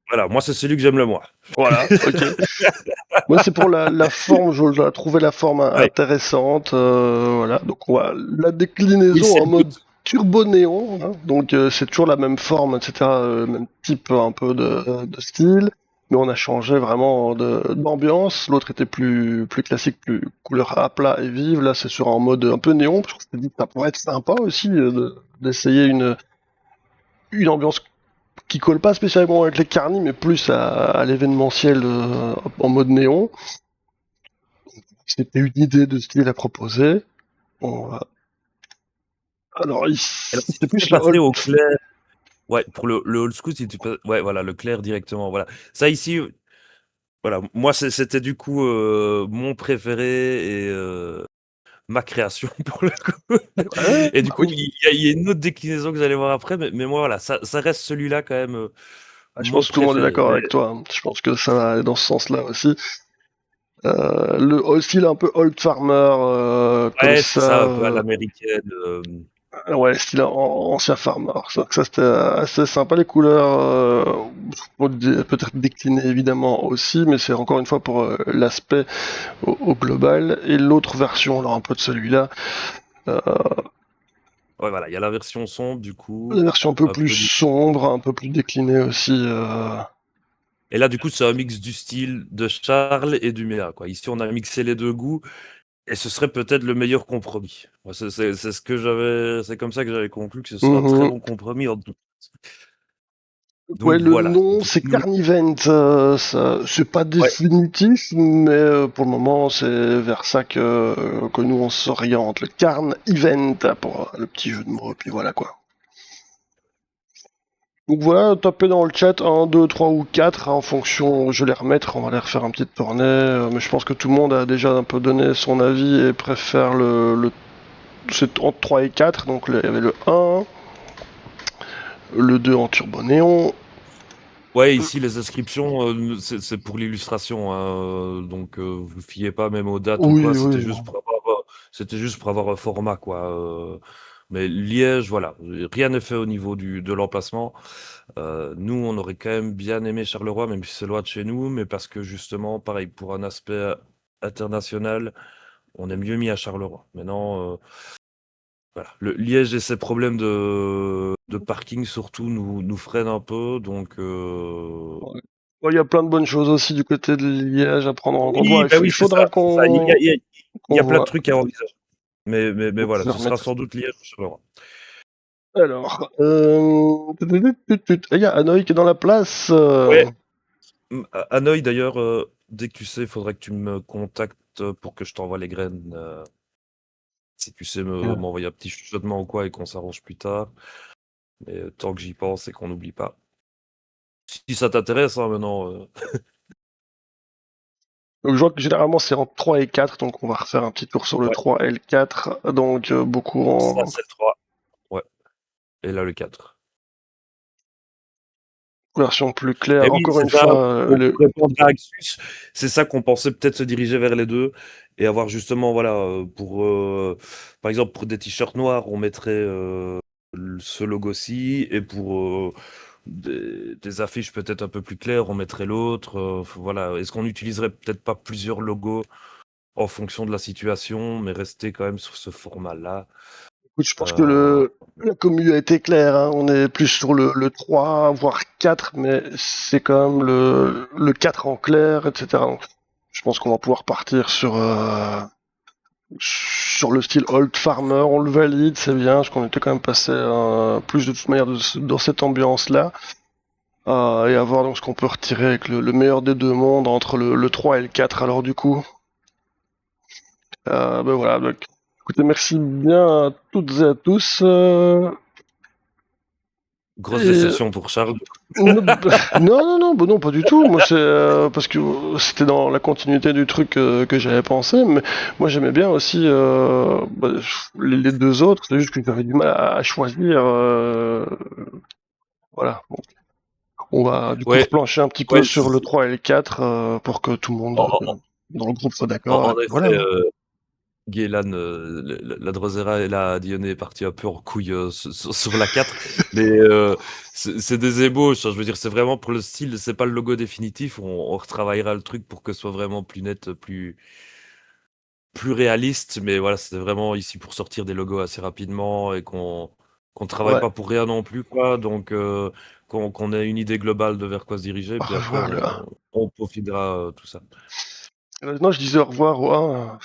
voilà, moi c'est celui que j'aime le moins. Voilà, ok. Moi c'est pour la forme, je la trouvais la forme Ouais. intéressante, voilà. Donc on va la Oui, déclinaison c'est en le mode but. turbo néon, hein. Donc c'est toujours la même forme, etc., même type un peu de style, mais on a changé vraiment d'ambiance. L'autre était plus classique, plus couleur à plat et vive. Là c'est sur un mode un peu néon. Je me dit que ça pourrait être sympa aussi d'essayer une ambiance qui colle pas spécialement avec les carnis, mais plus à l'événementiel en mode néon. C'était une idée de style à proposer. Bon, alors, Alors, si c'était tu sais plus le passer old. au clair, ouais, pour le old school, si tu peux, ouais, voilà, le clair directement, voilà. Ça ici, voilà, moi c'était du coup mon préféré et ma création pour le coup. Ouais, Et du bah oui. coup, il y a une autre déclinaison que vous allez voir après, mais moi voilà, ça reste celui-là quand même Ah, je mon pense que tout le monde est préféré. d'accord Mais avec toi, hein. Je pense que ça va aller dans ce sens-là aussi. Le style un peu old farmer, comme ouais, c'est ça. ça, un peu à l'américaine. Ouais, style ancien farmer. Ça c'était assez sympa. Les couleurs, peut-être déclinées évidemment aussi, mais c'est encore une fois pour l'aspect au global. Et l'autre version, alors un peu de celui-là, euh, Ouais, voilà, il y a la version sombre du la coup, version un peu un plus peu. sombre, un peu plus déclinée aussi. Et là, du coup, c'est un mix du style de Charles et du mien, quoi. Ici, on a mixé les deux goûts. Et ce serait peut-être le meilleur compromis. Moi, c'est ce que c'est comme ça que j'avais conclu que ce serait un très Mhm. bon compromis entre nous. Ouais, Donc le voilà. nom c'est Dites-nous. Carnivent, c'est pas Ouais. définitif, mais pour le moment c'est vers ça que nous on s'oriente. Le Carn Event pour le petit jeu de mots, et puis voilà quoi. Donc voilà, tapez dans le chat 1, 2, 3 ou 4 en fonction, je vais les remettre, on va les refaire un petit tournée, mais je pense que tout le monde a déjà un peu donné son avis et préfère c'est entre 3 et 4, donc il y avait le 1, le 2 en turbo néon. Ouais, ici, les inscriptions, c'est pour l'illustration, hein, donc vous fiez pas même aux dates ou Oui, quoi. C'était oui. juste pour avoir, un format, quoi. Mais Liège, voilà, rien n'est fait au niveau de l'emplacement. Nous, on aurait quand même bien aimé Charleroi, même si c'est loin de chez nous, mais parce que justement, pareil, pour un aspect international, on est mieux mis à Charleroi. Maintenant, voilà, le Liège et ses problèmes de parking surtout nous freinent un peu, donc Ouais. Bon, il y a plein de bonnes choses aussi du côté de Liège à prendre en compte. oui, Voilà, bah, oui, il c'est faudra ça, c'est ça. Il y a il y qu'on a plein de voit. trucs à envisager. Mais Donc, voilà, je vais ce sera remettre. sans doute Liège ou Charleroi. Alors, il y a Hanoï qui est dans la place. Ouais, Hanoï d'ailleurs, dès que tu sais, il faudrait que tu me contactes pour que je t'envoie les graines, si tu sais m'envoyer un petit chuchotement ou quoi et qu'on s'arrange plus tard. Mais tant que j'y pense et qu'on n'oublie pas. Si ça t'intéresse, hein, maintenant, Donc, je vois que généralement c'est entre 3 et 4, donc on va refaire un petit tour sur le ouais, 3 et le 4. Donc, beaucoup ça en. c'est le 3. Ouais, et là le 4. version plus Et claire. oui, Encore c'est une ça, fois, pour répondre à Axus, c'est ça qu'on pensait peut-être se diriger vers les 2 et avoir justement, voilà, par exemple, pour des t-shirts noirs, on mettrait, ce logo-ci et pour, des affiches peut-être un peu plus claires, on mettrait l'autre, voilà. Est-ce qu'on n'utiliserait peut-être pas plusieurs logos en fonction de la situation, mais rester quand même sur ce format-là? écoute, je pense que Heu, la commu a été claire, hein. On est plus sur le 3, voire 4, mais c'est quand même le 4 en clair, etc. Donc, je pense qu'on va pouvoir partir sur le style Old Farmer. On le valide, c'est bien, parce qu'on était quand même passé plus de toute manière dans cette ambiance-là. Et à voir donc ce qu'on peut retirer avec le meilleur des deux mondes entre le 3 et le 4. Alors du coup, ben voilà. Donc, écoutez, merci bien à toutes et à tous. Grosse Et déception pour Charles. non, non, bah non, pas du tout. Moi, c'est parce que c'était dans la continuité du truc que j'avais pensé. Mais moi, j'aimais bien aussi bah, les deux autres. C'est juste que j'avais du mal à choisir. Voilà. Bon, on va du coup Ouais, replancher un petit peu ouais, sur le 3 et le 4 pour que tout le monde en dans le groupe soit en d'accord. Et en puis effet, voilà. Guélan, la Drosera et la Dionée est partie un peu en couille sur la 4, mais c'est des ébauches, hein, je veux dire, c'est vraiment pour le style, c'est pas le logo définitif, on retravaillera le truc pour que ce soit vraiment plus net, plus réaliste, mais voilà, c'est vraiment ici pour sortir des logos assez rapidement et qu'on travaille Ouais. pas pour rien non plus, quoi, donc qu'on ait une idée globale de vers quoi se diriger, puis après Revoir le 1. on peaufinera tout ça. Maintenant, je disais au revoir au 1.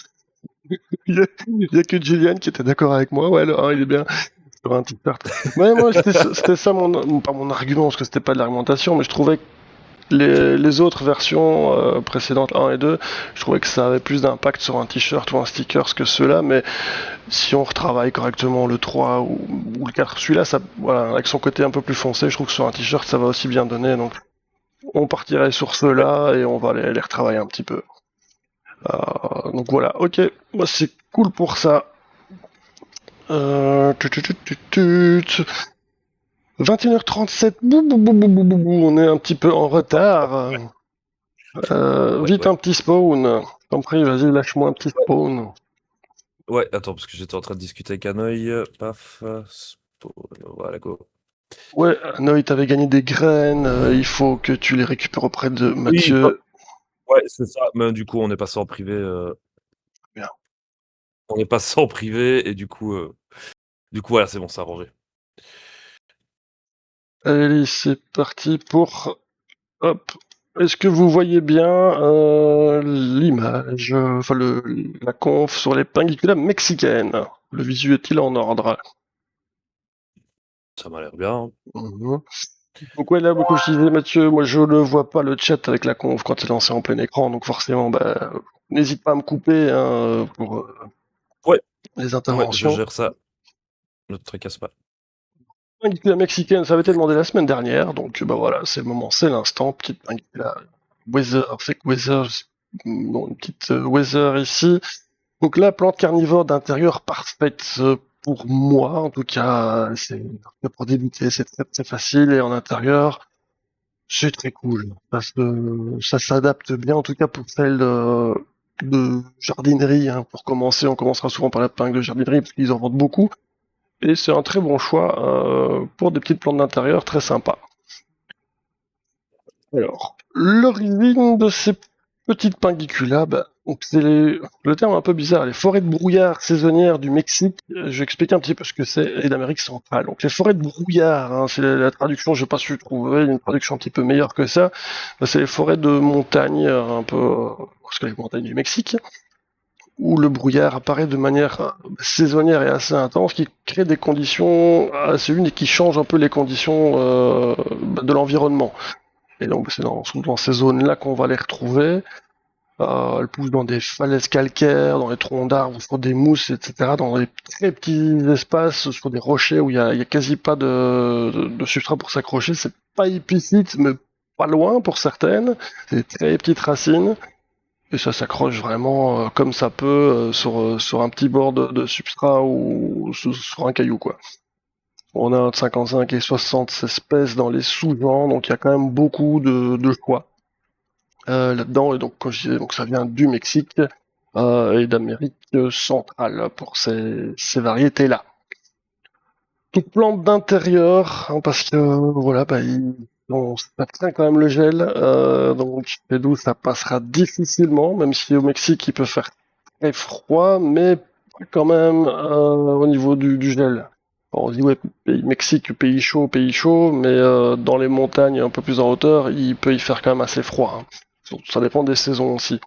Il y a que Julian qui était d'accord avec moi. Ouais, le 1, il est bien. Sur un t-shirt. Ouais, moi, c'était ça pas mon argument, parce que c'était pas de l'argumentation, mais je trouvais que les autres versions précédentes, 1 et 2, je trouvais que ça avait plus d'impact sur un t-shirt ou un sticker que ceux-là, mais si on retravaille correctement le 3 ou le 4, celui-là, ça, voilà, avec son côté un peu plus foncé, je trouve que sur un t-shirt, ça va aussi bien donner, donc on partirait sur Ouais. ceux-là et on va les retravailler un petit peu. Donc voilà, ok, moi c'est cool pour ça. 21h37, on est un petit peu en retard. Ouais, Vite ouais. un petit spawn. T'en prie, vas-y, lâche-moi un petit spawn. Ouais, attends, parce que j'étais en train de discuter avec Hanoï. Paf, voilà, go. Ouais, Noé, t'avais gagné des graines, il faut que tu les récupères auprès de Oui, bah, Mathieu. ouais, c'est ça. Mais du coup, on est passé en privé. Bien. On est passé en privé et du coup, voilà, c'est bon, c'est arrangé. Allez, c'est parti pour... Hop. Est-ce que vous voyez bien l'image, enfin la conf sur les pinguiculas mexicaines? Le visu est-il en ordre? Ça m'a l'air bien, hein. Mhm. Donc ouais, là, comme je disais, Mathieu, moi je ne vois pas le chat avec la conf quand c'est lancé en plein écran, donc forcément, bah, n'hésite pas à me couper hein, pour Ouais, les ouais, je interventions. gère ça. Ne te tracasse pas. Pinguicula mexicaine, ça avait été demandé la semaine dernière, donc bah voilà, c'est le moment, c'est l'instant. Petite Pinguicula Weather, fake Weather, bon, une petite Weather ici. Donc là, plante carnivore d'intérieur parfaite pour moi, en tout cas, c'est pour débuter, c'est très très facile et en intérieur. C'est très cool. Ça s'adapte bien, en tout cas pour celle de jardinerie. Hein. Pour commencer, on commencera souvent par la pingue de jardinerie parce qu'ils en vendent beaucoup. Et c'est un très bon choix pour des petites plantes d'intérieur très sympa. Alors, l'origine de ces petites pinguiculas, bah, donc c'est le terme un peu bizarre, les forêts de brouillard saisonnières du Mexique. Je vais expliquer un petit peu ce que c'est et d'Amérique centrale. Donc les forêts de brouillard, hein, c'est la traduction, je n'ai pas su trouver une traduction un petit peu meilleure que ça. Bah, c'est les forêts de montagne, un peu, parce que les montagnes du Mexique, où le brouillard apparaît de manière saisonnière et assez intense, qui crée des conditions assez uniques et qui change un peu les conditions de l'environnement. Et donc c'est dans ces zones-là qu'on va les retrouver. Elles poussent dans des falaises calcaires, dans les troncs d'arbres, sur des mousses, etc., dans des très petits espaces, sur des rochers où il y a quasi pas de substrat pour s'accrocher. C'est pas épicite, mais pas loin pour certaines. C'est des très petites racines. Et ça s'accroche vraiment comme ça peut sur un petit bord de substrat ou sur un caillou, quoi. On a entre 55 et 60 espèces dans les sous-genres, donc il y a quand même beaucoup de choix là-dedans. Et donc, comme je disais, donc ça vient du Mexique et d'Amérique centrale pour ces variétés-là. Toute plante d'intérieur, hein, parce que voilà, bon, ça craint quand même le gel, donc chez nous ça passera difficilement, même si au Mexique il peut faire très froid, mais quand même au niveau du gel. Bon, on se dit ouais, Mexique, pays chaud, mais dans les montagnes un peu plus en hauteur, il peut y faire quand même assez froid, hein. Ça dépend des saisons aussi.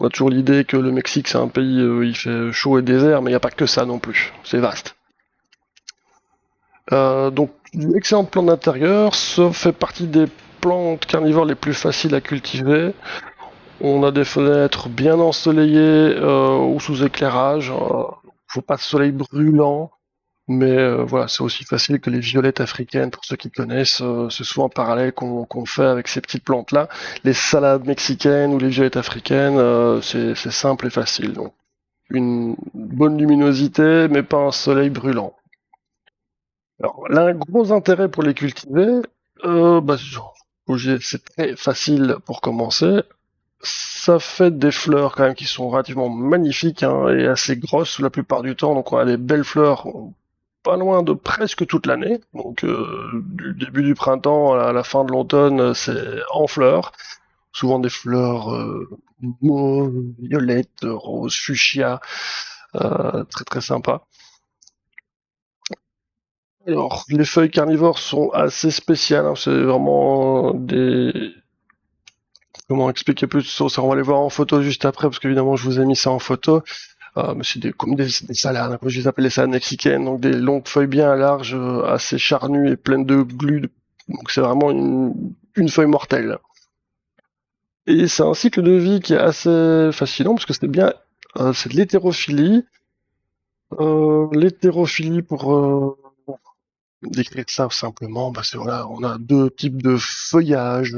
On a toujours l'idée que le Mexique c'est un pays il fait chaud et désert, mais il n'y a pas que ça non plus, c'est vaste. Donc, excellente plante d'intérieur, ça fait partie des plantes carnivores les plus faciles à cultiver. On a des fenêtres bien ensoleillées ou sous éclairage. Faut pas de soleil brûlant, mais voilà, c'est aussi facile que les violettes africaines, pour ceux qui connaissent. C'est souvent un parallèle qu'on fait avec ces petites plantes-là. Les salades mexicaines ou les violettes africaines, c'est simple et facile. Donc, une bonne luminosité, mais pas un soleil brûlant. Alors, là, un gros intérêt pour les cultiver, c'est très facile pour commencer. Ça fait des fleurs quand même qui sont relativement magnifiques, hein, et assez grosses la plupart du temps. Donc on a des belles fleurs pas loin de presque toute l'année. Donc du début du printemps à la fin de l'automne, c'est en fleurs. Souvent des fleurs mauves, violettes, roses, fuchsia, très très sympa. Alors, les feuilles carnivores sont assez spéciales, hein, c'est vraiment des... Comment expliquer plus ça? On va les voir en photo juste après, parce qu'évidemment, je vous ai mis ça en photo. Mais c'est comme des salades, hein, je les appelle les salades mexicaines, donc des longues feuilles bien larges, assez charnues et pleines de glu. Donc c'est vraiment une feuille mortelle. Et c'est un cycle de vie qui est assez fascinant, parce que c'est de l'hétérophilie. L'hétérophilie, pour décrire ça simplement, c'est voilà, on a deux types de feuillage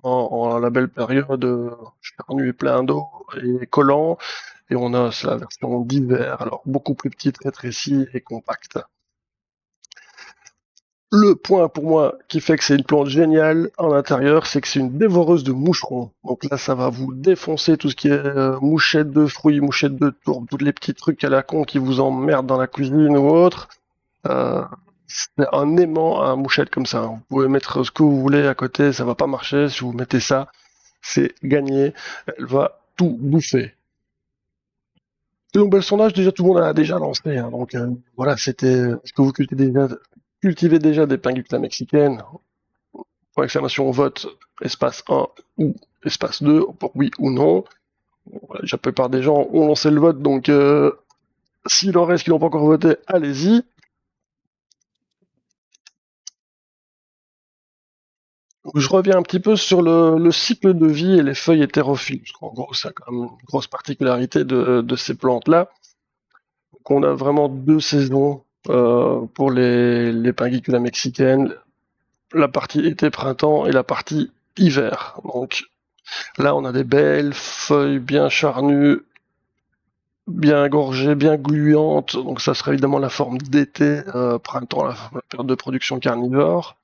en la belle période, charnu et plein d'eau et collant, et on a c'est la version d'hiver, alors beaucoup plus petite, rétrécie et compacte. Le point pour moi qui fait que c'est une plante géniale en intérieur, c'est que c'est une dévoreuse de moucherons. Donc là, ça va vous défoncer tout ce qui est mouchettes de fruits, mouchettes de tourbe, tous les petits trucs à la con qui vous emmerdent dans la cuisine ou autre. C'est un aimant à mouchette comme ça. Vous pouvez mettre ce que vous voulez à côté, ça va pas marcher. Si vous mettez ça, c'est gagné. Elle va tout bouffer. Et donc, le sondage, déjà, tout le monde a déjà lancé, hein. Donc, voilà, est-ce que vous cultivez déjà des pinguicula mexicaines? Pour exclamation, vote, espace 1 ou espace 2, pour oui ou non. Voilà, la plupart des gens ont lancé le vote, donc, s'il en reste qui n'ont pas encore voté, allez-y. Je reviens un petit peu sur le cycle de vie et les feuilles hétérophiles, parce qu'en gros, c'est quand même une grosse particularité de ces plantes-là. Donc, on a vraiment deux saisons pour les pinguicula mexicaines, la partie été-printemps et la partie hiver. Donc là, on a des belles feuilles bien charnues, bien gorgées, bien gluantes. Donc ça sera évidemment la forme d'été, printemps, la période de production carnivore.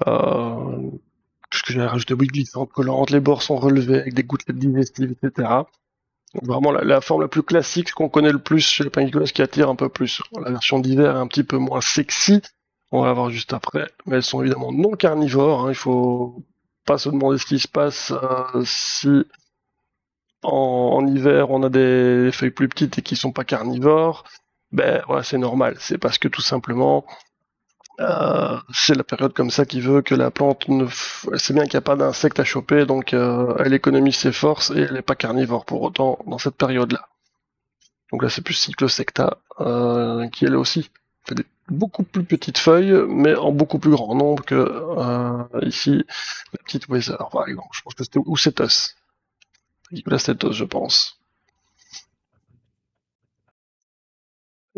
Ce que j'ai rajouté, oui, glissante, collante, les bords sont relevés avec des gouttelettes digestives, etc. Donc vraiment la forme la plus classique, ce qu'on connaît le plus chez les pinguicula, qui attire un peu plus. La version d'hiver est un petit peu moins sexy, on va la voir juste après, mais elles sont évidemment non carnivores, hein. Il faut pas se demander ce qui se passe si en hiver on a des feuilles plus petites et qui sont pas carnivores. Ben voilà, c'est normal, c'est parce que tout simplement c'est la période comme ça qui veut que la plante c'est bien qu'il n'y a pas d'insectes à choper, donc elle économise ses forces et elle n'est pas carnivore pour autant dans cette période-là. Donc là c'est plus Cyclosecta qui elle aussi fait des beaucoup plus petites feuilles, mais en beaucoup plus grand nombre que ici la petite Weather par exemple. Je pense que c'était Oucetos. Nicolas Stetos, je pense.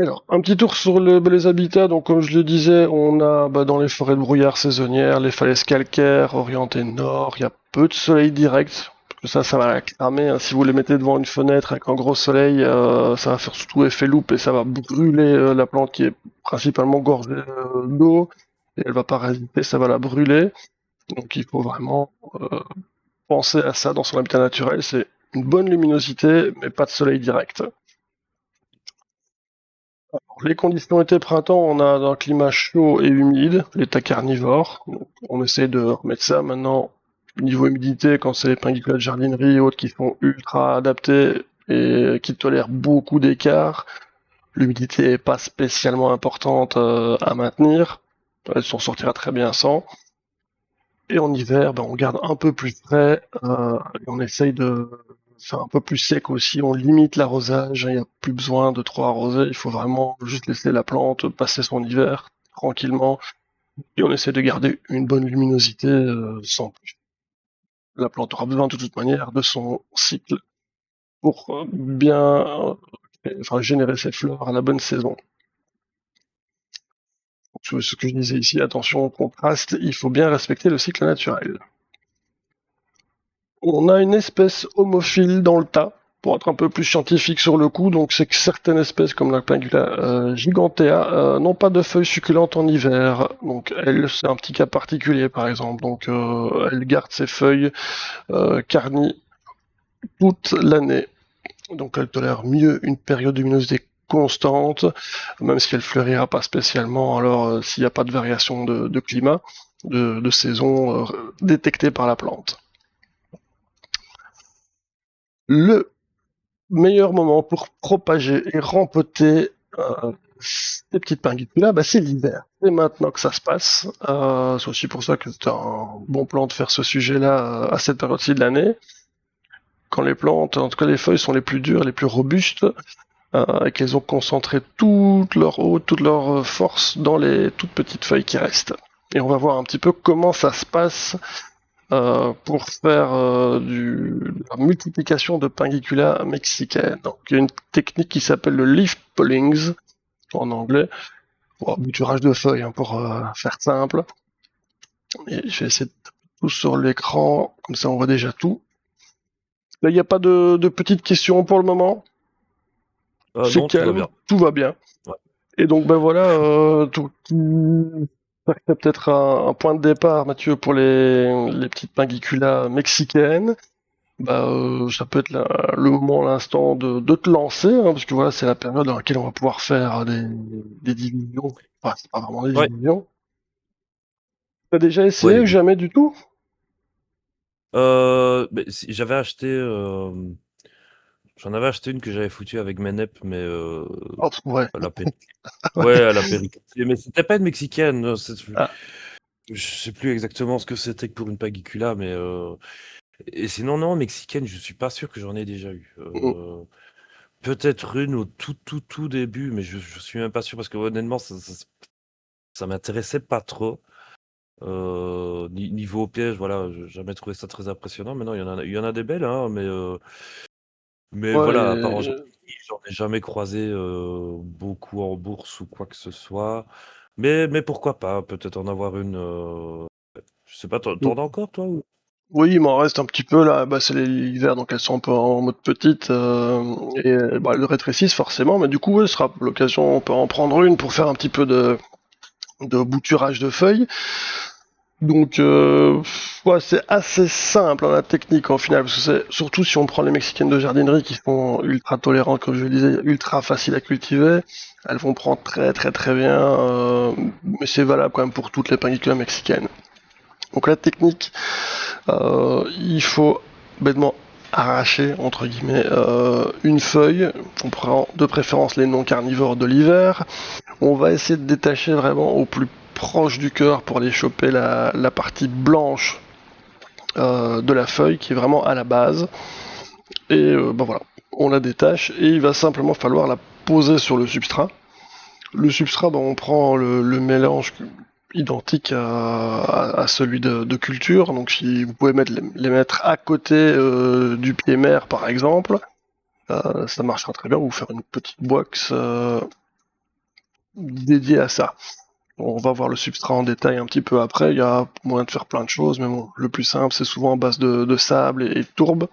Alors, un petit tour sur les habitats. Donc, comme je le disais, on a dans les forêts de brouillard saisonnières, les falaises calcaires orientées nord. Il y a peu de soleil direct. que ça va la cramer, hein. Si vous les mettez devant une fenêtre avec un gros soleil, ça va faire surtout effet loupe et ça va brûler la plante qui est principalement gorgée d'eau et elle va pas résister, ça va la brûler. Donc il faut vraiment penser à ça dans son habitat naturel, c'est une bonne luminosité mais pas de soleil direct. Les conditions été-printemps, on a un climat chaud et humide, l'état carnivore. Donc, on essaie de remettre ça maintenant. Niveau humidité, quand c'est les pinguicules de jardinerie et autres qui sont ultra adaptés et qui tolèrent beaucoup d'écart, l'humidité est pas spécialement importante à maintenir. Elle s'en sortira très bien sans. Et en hiver, on garde un peu plus frais et on essaye de faire un peu plus sec aussi. On limite l'arrosage, il n'y a plus besoin de trop arroser. Il faut vraiment juste laisser la plante passer son hiver tranquillement. Et on essaie de garder une bonne luminosité sans plus. La plante aura besoin de toute manière de son cycle pour bien générer ses fleurs à la bonne saison. Donc, ce que je disais ici, attention au contraste, il faut bien respecter le cycle naturel. On a une espèce homophile dans le tas, pour être un peu plus scientifique sur le coup, donc c'est que certaines espèces comme la Pingula gigantea n'ont pas de feuilles succulentes en hiver. Donc elle, c'est un petit cas particulier par exemple. Donc elle garde ses feuilles carnies toute l'année. Donc elle tolère mieux une période de luminosité constante, même si elle fleurira pas spécialement, alors s'il n'y a pas de variation de climat, de saison détectée par la plante. Le meilleur moment pour propager et rempoter ces petites pinguicules-là, c'est l'hiver. C'est maintenant que ça se passe. C'est aussi pour ça que c'est un bon plan de faire ce sujet-là à cette période-ci de l'année. Quand les plantes, en tout cas les feuilles, sont les plus dures, les plus robustes, et qu'elles ont concentré toute leur eau, toute leur force dans les toutes petites feuilles qui restent. Et on va voir un petit peu comment ça se passe pour faire de la multiplication de Pingicula mexicaine. Donc, il y a une technique qui s'appelle le leaf pullings en anglais, bouturage de feuilles pour faire simple. Et je vais essayer de taper tout sur l'écran, comme ça on voit déjà tout. Là, il n'y a pas de petites questions pour le moment. C'est Non, calme, tout va bien. Ouais. Et donc voilà, c'est peut-être un point de départ, Mathieu, pour les petites Pinguicula mexicaines. Ça peut être le moment, l'instant de te lancer, parce que voilà, c'est la période dans laquelle on va pouvoir faire des divisions. Enfin, c'est pas vraiment des divisions. T'as déjà essayé ou jamais du tout? J'avais acheté... J'en avais acheté une que j'avais foutue avec Menep, mais ouais. à la périclitée. Mais c'était pas une mexicaine. Je sais plus exactement ce que c'était que pour une Pagicula, mais et sinon non, mexicaine, je suis pas sûr que j'en ai déjà eu. Peut-être une au tout début, mais je suis même pas sûr parce que honnêtement ça m'intéressait pas trop. Niveau piège, voilà, j'ai jamais trouvé ça très impressionnant. Maintenant il y en a des belles, hein, mais Ouais, voilà, à part en jardinerie, j'en ai jamais croisé beaucoup en bourse ou quoi que ce soit. Mais pourquoi pas, peut-être en avoir une. Je sais pas, t'en as encore toi ou... Oui, il m'en reste un petit peu là. C'est l'hiver, donc elles sont un peu en mode petite et elles rétrécissent forcément. Mais du coup, ce sera l'occasion, on peut en prendre une pour faire un petit peu de bouturage de feuilles. Donc, c'est assez simple la technique en final, parce que c'est surtout si on prend les mexicaines de jardinerie qui sont ultra tolérantes, comme je le disais, ultra faciles à cultiver. Elles vont prendre très très très bien, mais c'est valable quand même pour toutes les Pinguicula mexicaines. Donc la technique, il faut bêtement arracher entre guillemets une feuille. On prend de préférence les non carnivores de l'hiver. On va essayer de détacher vraiment au plus proche du cœur pour aller choper la partie blanche de la feuille qui est vraiment à la base. Et voilà, on la détache et il va simplement falloir la poser sur le substrat. Le substrat, on prend le mélange identique à celui de culture. Donc si vous pouvez les mettre à côté du pied mère par exemple, ça marchera très bien, ou faire une petite box dédiée à ça. On va voir le substrat en détail un petit peu après. Il y a moyen de faire plein de choses, mais bon, le plus simple, c'est souvent en base de sable et de tourbe.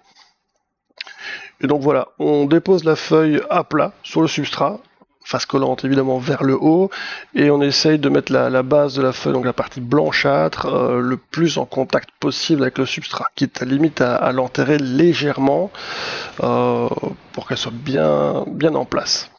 Et donc voilà, on dépose la feuille à plat sur le substrat, face collante évidemment vers le haut, et on essaye de mettre la base de la feuille, donc la partie blanchâtre, le plus en contact possible avec le substrat, quitte à limite à l'enterrer légèrement pour qu'elle soit bien en place.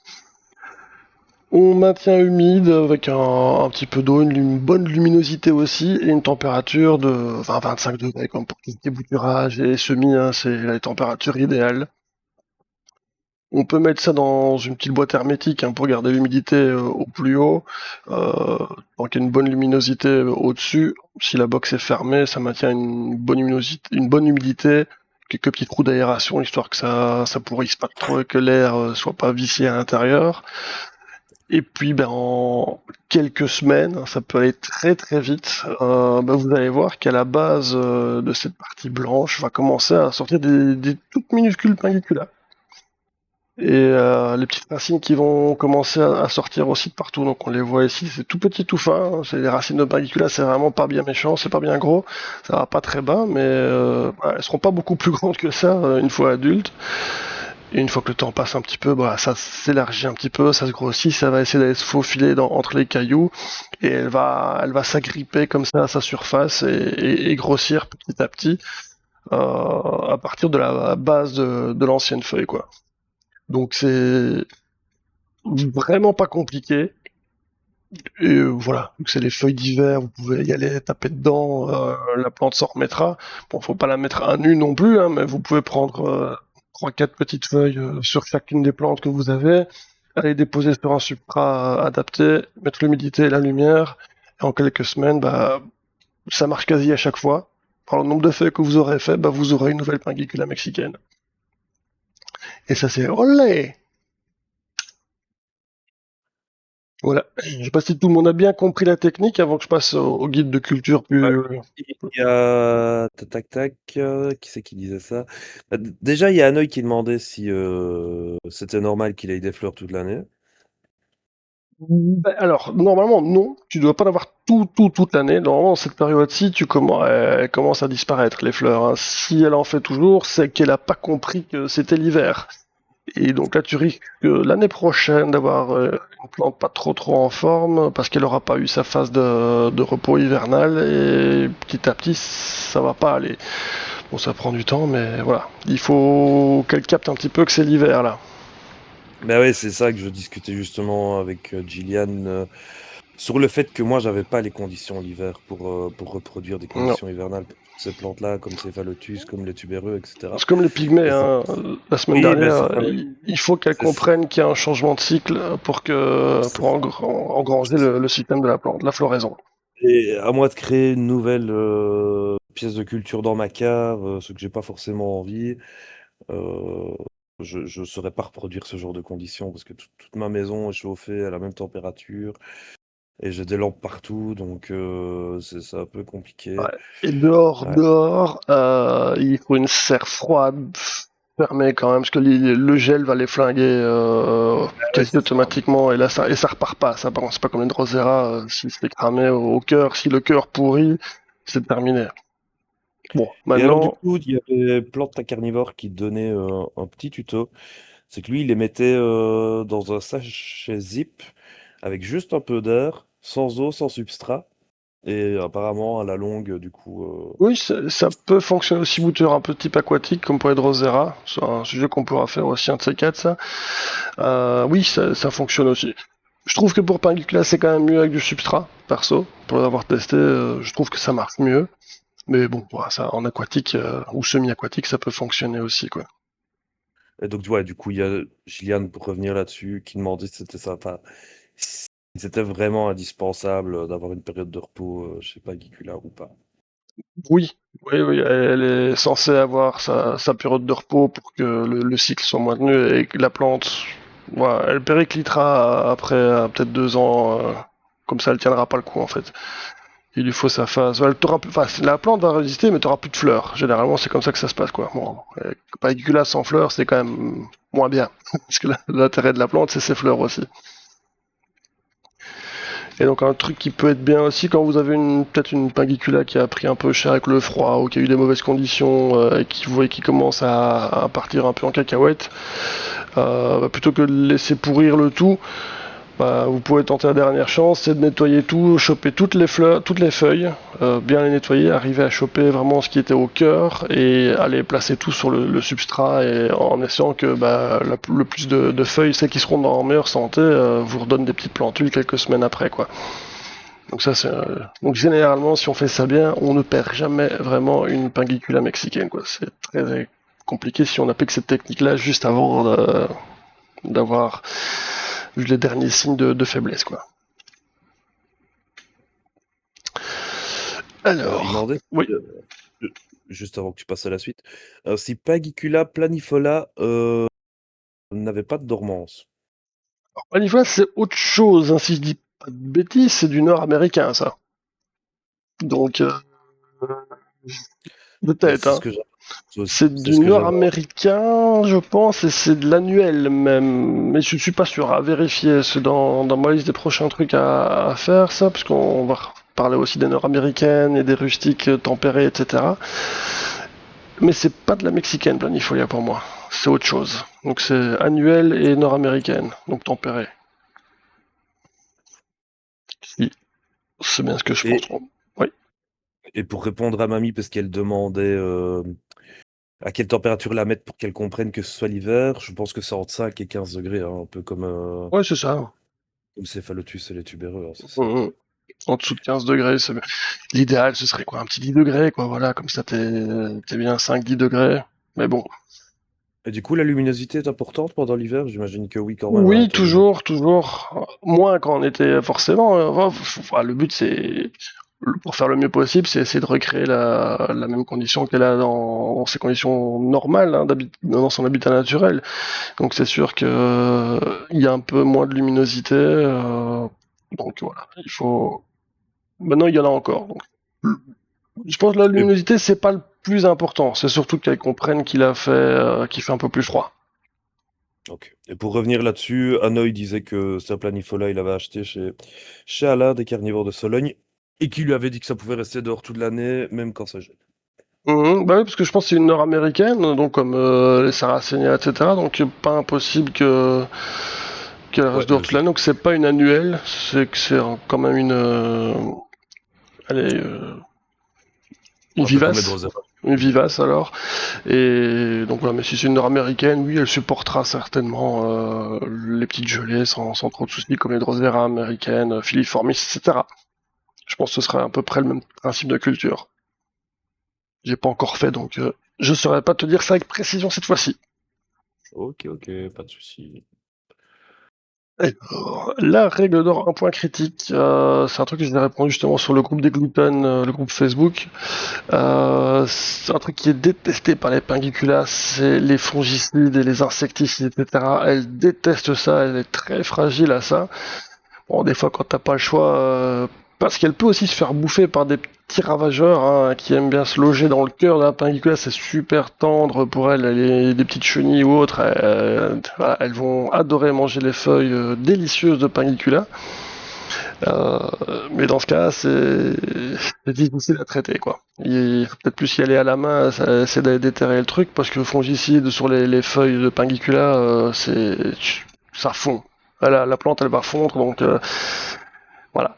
On maintient humide avec un petit peu d'eau, une bonne luminosité aussi et une température de 20-25 degrés comme pour tout débouturage et semis, hein, c'est la température idéale. On peut mettre ça dans une petite boîte hermétique hein, pour garder l'humidité au plus haut, tant qu'il y a une bonne luminosité au-dessus. Si la box est fermée, ça maintient une bonne humidité, quelques petits trous d'aération histoire que ça pourrisse pas trop et que l'air soit pas vicié à l'intérieur. Et puis en quelques semaines, ça peut aller très très vite, vous allez voir qu'à la base de cette partie blanche va commencer à sortir des toutes minuscules pinguicules. Et les petites racines qui vont commencer à sortir aussi de partout, donc on les voit ici, c'est tout petit, tout fin, hein. C'est les racines de Pinguicula, c'est vraiment pas bien méchant, c'est pas bien gros, ça va pas très bas, mais elles seront pas beaucoup plus grandes que ça une fois adultes. Et une fois que le temps passe un petit peu, ça s'élargit un petit peu, ça se grossit, ça va essayer d'aller se faufiler entre les cailloux, et elle va s'agripper comme ça à sa surface et grossir petit à petit à partir de la base de l'ancienne feuille, quoi. Donc c'est vraiment pas compliqué. Et voilà, donc c'est les feuilles d'hiver, vous pouvez y aller taper dedans, la plante s'en remettra. Bon, faut pas la mettre à nu non plus, hein, mais vous pouvez prendre 3-4 petites feuilles sur chacune des plantes que vous avez, aller déposer sur un substrat adapté, mettre l'humidité et la lumière, et en quelques semaines, ça marche quasi à chaque fois. Par le nombre de feuilles que vous aurez fait, vous aurez une nouvelle Pinguicula mexicaine. Et ça c'est olé! Voilà. Je sais pas si tout le monde a bien compris la technique avant que je passe au guide de culture plus. Il y a tac tac, qui c'est qui disait ça? Déjà, il y a Hanoï qui demandait si c'était normal qu'il ait des fleurs toute l'année. Alors, normalement, non. Tu dois pas en avoir toute l'année. Normalement, cette période-ci, elle commence à disparaître, les fleurs, hein. Si elle en fait toujours, c'est qu'elle a pas compris que c'était l'hiver. Et donc là, tu risques l'année prochaine d'avoir une plante pas trop en forme parce qu'elle aura pas eu sa phase de repos hivernal et petit à petit, ça va pas aller. Bon, ça prend du temps, mais voilà. Il faut qu'elle capte un petit peu que c'est l'hiver là. Ben ouais, c'est ça que je discutais justement avec Gillian sur le fait que moi, j'avais pas les conditions l'hiver pour reproduire des Non. conditions hivernales pour toutes ces plantes-là, comme Céphalotus, comme les tubéreux, etc. C'est comme les pygmées, Et ça- hein. La semaine Oui, ben dernière, c'est ça. il faut qu'elle C'est ça. comprenne qu'il y a un changement de cycle pour C'est ça. engranger le système de la plante, la floraison. Et à moi de créer une nouvelle pièce de culture dans ma cave, ce que j'ai pas forcément envie, euh, je ne saurais pas reproduire ce genre de conditions parce que toute ma maison est chauffée à la même température et j'ai des lampes partout, donc c'est un peu compliqué. Ouais. Et dehors, Ouais, il faut une serre froide, fermée quand même, parce que le gel va les flinguer ouais, quasi c'est ça. automatiquement, et là ça repart pas. Ça, par contre, c'est pas comme une Drosera, si c'est cramé au cœur, si le cœur pourrit, c'est terminé. Bon, Et alors du maintenant, coup, il y avait Plante à Carnivore qui donnait un petit tuto. C'est que lui, il les mettait dans un sachet zip avec juste un peu d'air, sans eau, sans substrat. Et apparemment, à la longue, du coup, oui, ça peut fonctionner aussi bouteur un peu type aquatique, comme pour les Drosera. C'est un sujet qu'on pourra faire aussi un de ces quatre, ça. Oui, ça fonctionne aussi. Je trouve que pour Pinguicula, c'est quand même mieux avec du substrat, perso. Pour l'avoir testé, je trouve que ça marche mieux. Mais bon, voilà, ça, en aquatique ou semi-aquatique, ça peut fonctionner aussi, quoi. et donc, ouais, du coup, il y a Gillian, pour revenir là-dessus, qui demandait si c'était ça. Enfin, si c'était vraiment indispensable d'avoir une période de repos chez Pagicula ou pas. Oui, oui, elle est censée avoir sa période de repos pour que le cycle soit maintenu et que la plante, voilà, elle périclitera après peut-être 2 ans, comme ça elle tiendra pas le coup en fait. Il lui faut sa phase. Ouais, la plante va résister, mais t'auras plus de fleurs. Généralement, c'est comme ça que ça se passe, quoi. Bon, Panicula sans fleurs, c'est quand même moins bien, parce que l'intérêt de la plante, c'est ses fleurs aussi. Et donc un truc qui peut être bien aussi quand vous avez peut-être une pingicula qui a pris un peu cher avec le froid ou qui a eu des mauvaises conditions et qui vous voyez qui commence à partir un peu en cacahuète, plutôt que de laisser pourrir le tout, vous pouvez tenter la dernière chance, c'est de nettoyer tout, choper toutes les fleurs, toutes les feuilles, bien les nettoyer, arriver à choper vraiment ce qui était au cœur et aller placer tout sur le substrat et en essayant que le plus de feuilles, celles qui seront en meilleure santé, vous redonnent des petites plantules quelques semaines après, quoi. Donc ça c'est donc généralement si on fait ça bien, on ne perd jamais vraiment une pingicula mexicaine, quoi. C'est très compliqué si on applique cette technique-là juste avant d'avoir vu les derniers signes de faiblesse, quoi. Il Alors, demandait, oui. juste avant que tu passes à la suite, si Pagicula planifola n'avait pas de dormance. Alors, Manifla, c'est autre chose, hein, si je dis pas de bêtises, c'est du nord-américain, ça. Donc, Bah, peut-être, c'est hein. ce que j'ai aussi. C'est C'est du ce que j'avais. nord-américain, je pense, et c'est de l'annuel même. Mais je suis pas sûr, à vérifier. C'est dans ma liste des prochains trucs à faire, ça, parce qu'on va parler aussi des nord-américaines et des rustiques tempérées, etc. Mais c'est pas de la mexicaine, Planifolia, pour moi. C'est autre chose. Donc c'est annuel et nord-américaine, donc tempérée. Si, c'est bien ce que je Et, pense. Oui. et pour répondre à mamie, parce qu'elle demandait à quelle température la mettre pour qu'elle comprenne que ce soit l'hiver, je pense que c'est entre 5 et 15 degrés, hein, un peu Ouais, c'est ça. comme céphalotus et les tubéreux, hein, c'est ça. Mhm. En dessous de 15 degrés, c'est bien. L'idéal, ce serait quoi? Un petit 10 degrés, quoi, voilà, comme ça t'es bien 5-10 degrés. Mais bon. Et du coup, la luminosité est importante pendant l'hiver? J'imagine que oui, quand même, hein, Oui, étant donné. toujours, toujours. Moins quand on était forcément. Le but, pour faire le mieux possible, c'est essayer de recréer la même condition qu'elle a dans ses conditions normales, hein, dans son habitat naturel. Donc c'est sûr que il y a un peu moins de luminosité. Donc voilà, il faut. Maintenant, il y en a encore. Donc, je pense que la Et, luminosité, c'est pas le plus important. C'est surtout qu'elle comprenne qu'il fait un peu plus froid. ok. Et pour revenir là-dessus, Hanoï disait que sa planifola, il avait acheté chez Alain, des carnivores de Sologne, et qui lui avait dit que ça pouvait rester dehors toute l'année, même quand ça gèle. Bah oui, parce que je pense que c'est une nord-américaine, donc comme les Sarracenia, etc. Donc pas impossible qu'elle Ouais, reste dehors toute logique. l'année. Donc c'est pas une annuelle, c'est que c'est quand même elle est une Un peu comme les vivace. Drosera. Une vivace alors. Et donc voilà, mais si c'est une nord-américaine, oui, elle supportera certainement les petites gelées sans trop de soucis, comme les Drosera américaines, filiformis, etc. Je pense que ce serait à peu près le même principe de culture. J'ai pas encore fait, donc je saurais pas te dire ça avec précision cette fois-ci. Ok, ok, pas de souci. Alors, la règle d'or, un point critique, c'est un truc que je vais répondre justement sur le groupe des gluten, le groupe Facebook. C'est un truc qui est détesté par les pinguiculas, c'est les fongicides et les insecticides, etc. Elles détestent ça, elle est très fragile à ça. Bon, des fois, quand t'as pas le choix, parce qu'elle peut aussi se faire bouffer par des petits ravageurs hein, qui aiment bien se loger dans le cœur d'un pingicula, c'est super tendre pour elles, des petites chenilles ou autres, voilà, elles vont adorer manger les feuilles délicieuses de pingicula. Euh, mais dans ce cas, c'est difficile à traiter, quoi. Il faut peut-être plus y aller à la main, essayer d'aller déterrer le truc, parce que le fongicide sur les feuilles de pingicula, ça fond. La plante, elle va fondre, donc voilà.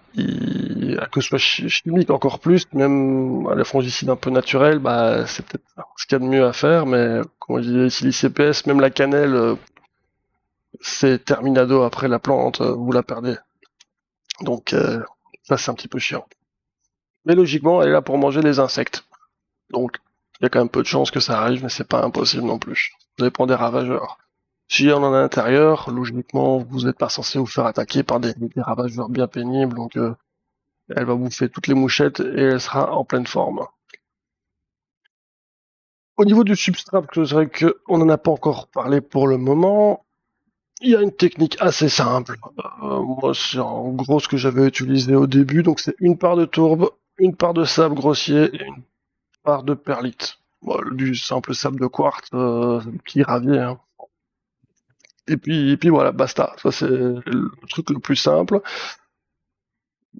Que ce soit chimique encore plus, même les fongicides un peu naturels, c'est peut-être ce qu'il y a de mieux à faire, mais comme on dit ici l'ICPS, même la cannelle, c'est terminado après la plante, vous la perdez. Donc ça c'est un petit peu chiant. Mais logiquement, elle est là pour manger les insectes. Donc il y a quand même peu de chances que ça arrive, mais c'est pas impossible non plus. Ça dépend des ravageurs. Si on en a à l'intérieur, logiquement, vous n'êtes pas censé vous faire attaquer par des ravageurs bien pénibles, donc elle va bouffer toutes les mouchettes et elle sera en pleine forme. Au niveau du substrat, je dirais qu'on n'en a pas encore parlé pour le moment. Il y a une technique assez simple. Moi, c'est en gros ce que j'avais utilisé au début. Donc, c'est une part de tourbe, une part de sable grossier et une part de perlite. Bon, du simple sable de quartz qui ravie. Hein. Et puis voilà, basta. Ça, c'est le truc le plus simple.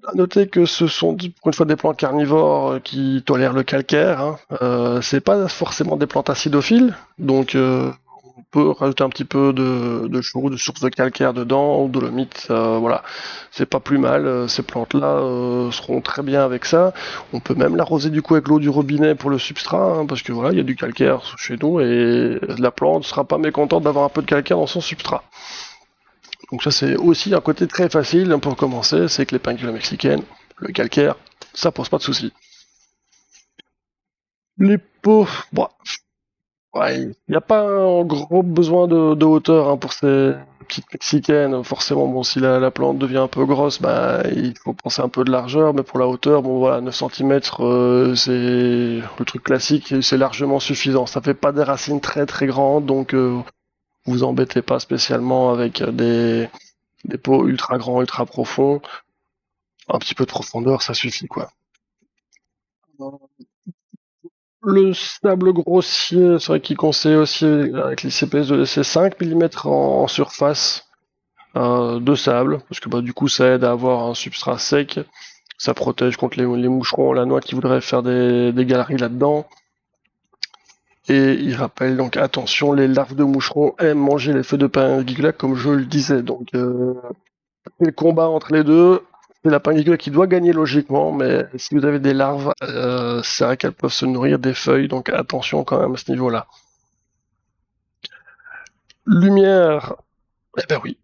À noter que ce sont pour une fois des plantes carnivores qui tolèrent le calcaire, hein. C'est pas forcément des plantes acidophiles, donc on peut rajouter un petit peu de chaux, de source de calcaire dedans, ou dolomite, voilà. C'est pas plus mal, ces plantes-là seront très bien avec ça. On peut même l'arroser du coup avec l'eau du robinet pour le substrat, hein, parce que voilà, il y a du calcaire chez nous et la plante sera pas mécontente d'avoir un peu de calcaire dans son substrat. Donc ça c'est aussi un côté très facile pour commencer, c'est que les pingues mexicaines, le calcaire, ça pose pas de soucis. Les pots, bon, ouais, il n'y a pas un gros besoin de hauteur hein, pour ces petites mexicaines. Forcément, bon, si la plante devient un peu grosse, bah, il faut penser un peu de largeur, mais pour la hauteur, bon, voilà, 9 centimètres, c'est le truc classique, et c'est largement suffisant. Ça fait pas des racines très très grandes, donc vous embêtez pas spécialement avec des pots ultra grands, ultra profonds. Un petit peu de profondeur, ça suffit, quoi. Le sable grossier, c'est vrai qu'il conseille aussi avec les CPS de laisser 5 mm en surface de sable, parce que bah, du coup ça aide à avoir un substrat sec, ça protège contre les moucherons, la noix qui voudraient faire des galeries là-dedans. Et il rappelle donc attention, les larves de moucherons aiment manger les feuilles de Pinguicula comme je le disais. Donc le combat entre les deux, c'est la Pinguicula qui doit gagner logiquement, mais si vous avez des larves, c'est vrai qu'elles peuvent se nourrir des feuilles, donc attention quand même à ce niveau-là. Lumière, eh ben oui,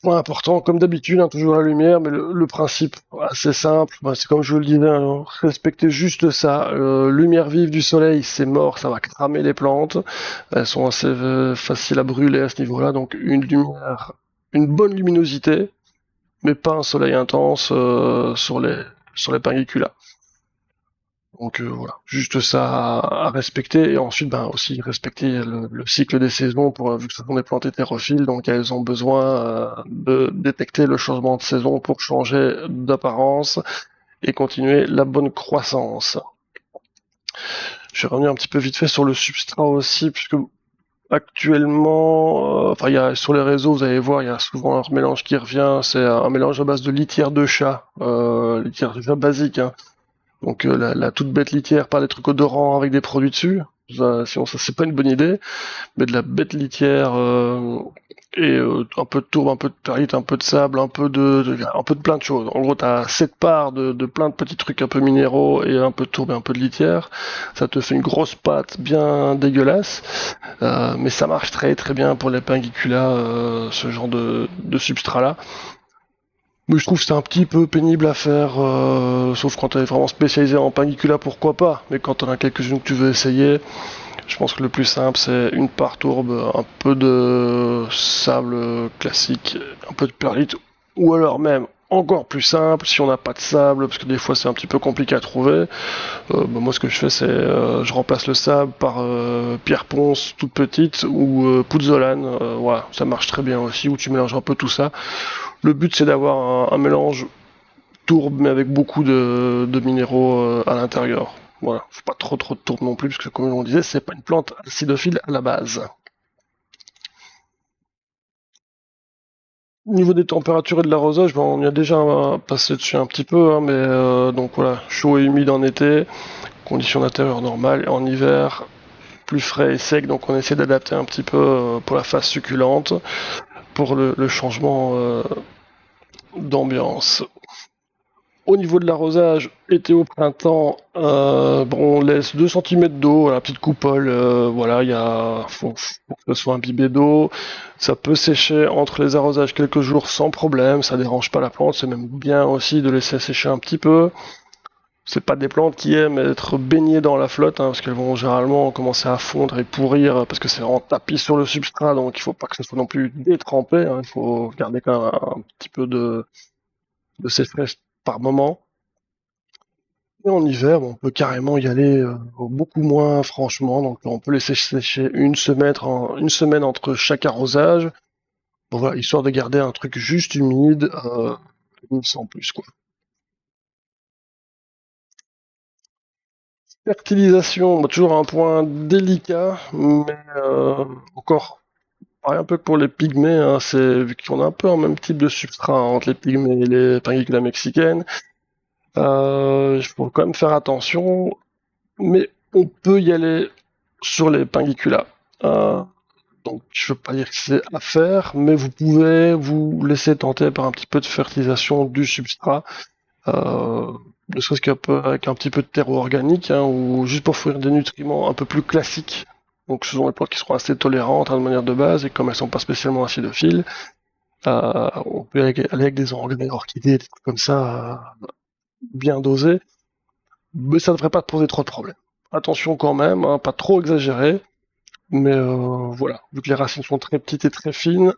point important, comme d'habitude, hein, toujours la lumière, mais le principe, assez simple, bah, c'est comme je vous le disais, hein, respectez juste ça. Lumière vive du soleil, c'est mort, ça va cramer les plantes. Elles sont assez faciles à brûler à ce niveau-là, donc une lumière, une bonne luminosité, mais pas un soleil intense sur les pinguiculas. Donc voilà, juste ça à respecter et ensuite ben aussi respecter le cycle des saisons pour vu que ce sont des plantes hétérophiles, donc elles ont besoin de détecter le changement de saison pour changer d'apparence et continuer la bonne croissance. Je vais revenir un petit peu vite fait sur le substrat aussi puisque actuellement, enfin il y a sur les réseaux vous allez voir il y a souvent un mélange qui revient, c'est un mélange à base de litière de chat, litière de chat basique, hein. Donc la toute bête litière, pas des trucs odorants avec des produits dessus. Sinon ça c'est pas une bonne idée. Mais de la bête litière et un peu de tourbe, un peu de perlite, un peu de sable, un peu de plein de choses. En gros t'as 7 parts de plein de petits trucs un peu minéraux et un peu de tourbe et un peu de litière. Ça te fait une grosse pâte bien dégueulasse. Mais ça marche très très bien pour les pinguiculas, ce genre de substrat là. Mais je trouve que c'est un petit peu pénible à faire, sauf quand tu es vraiment spécialisé en panicula, pourquoi pas. Mais quand on a quelques-unes que tu veux essayer, je pense que le plus simple c'est une part tourbe, un peu de sable classique, un peu de perlite, ou alors même encore plus simple si on n'a pas de sable, parce que des fois c'est un petit peu compliqué à trouver. Bah, moi ce que je fais c'est je remplace le sable par pierre ponce toute petite ou pouzzolane, voilà, ça marche très bien aussi, où tu mélanges un peu tout ça. Le but c'est d'avoir un mélange tourbe mais avec beaucoup de minéraux à l'intérieur. Voilà, faut pas trop de tourbe non plus parce que comme on disait, c'est pas une plante acidophile à la base. Au niveau des températures et de l'arrosage, ben, on y a déjà passé dessus un petit peu, hein, mais donc voilà, chaud et humide en été, conditions d'intérieur normales, et en hiver plus frais et sec, donc on essaie d'adapter un petit peu pour la phase succulente, pour le changement d'ambiance. Au niveau de l'arrosage, été au printemps, bon, on laisse 2 centimètres d'eau à la petite coupole. Voilà, faut que ce soit imbibé d'eau. Ça peut sécher entre les arrosages quelques jours sans problème. Ça dérange pas la plante. C'est même bien aussi de laisser sécher un petit peu. C'est pas des plantes qui aiment être baignées dans la flotte, hein, parce qu'elles vont généralement commencer à fondre et pourrir parce que c'est en tapis sur le substrat. Donc il faut pas que ce soit non plus détrempé, hein. Il faut garder quand même un petit peu de sécheresse par moment. Et en hiver, bon, on peut carrément y aller beaucoup moins franchement. Donc on peut laisser sécher une semaine entre chaque arrosage. Bon, voilà, histoire de garder un truc juste humide, sans plus quoi. Fertilisation, bah, toujours un point délicat, mais encore pareil un peu que pour les pygmées, hein, vu qu'on a un peu un même type de substrat, hein, entre les pygmées et les pinguiculas mexicaines. Il faut quand même faire attention, mais on peut y aller sur les pinguiculas. Euh, donc je veux pas dire que c'est à faire, mais vous pouvez vous laisser tenter par un petit peu de fertilisation du substrat, euh, ne serait-ce qu'un peu avec un petit peu de terreau organique, hein, ou juste pour fournir des nutriments un peu plus classiques. Donc ce sont des plantes qui seront assez tolérantes, hein, de manière de base, et comme elles sont pas spécialement acidophiles, on peut aller avec des orchidées, des trucs comme ça, bien dosés, mais ça ne devrait pas te poser trop de problèmes. Attention quand même, hein, pas trop exagérer, mais voilà, vu que les racines sont très petites et très fines,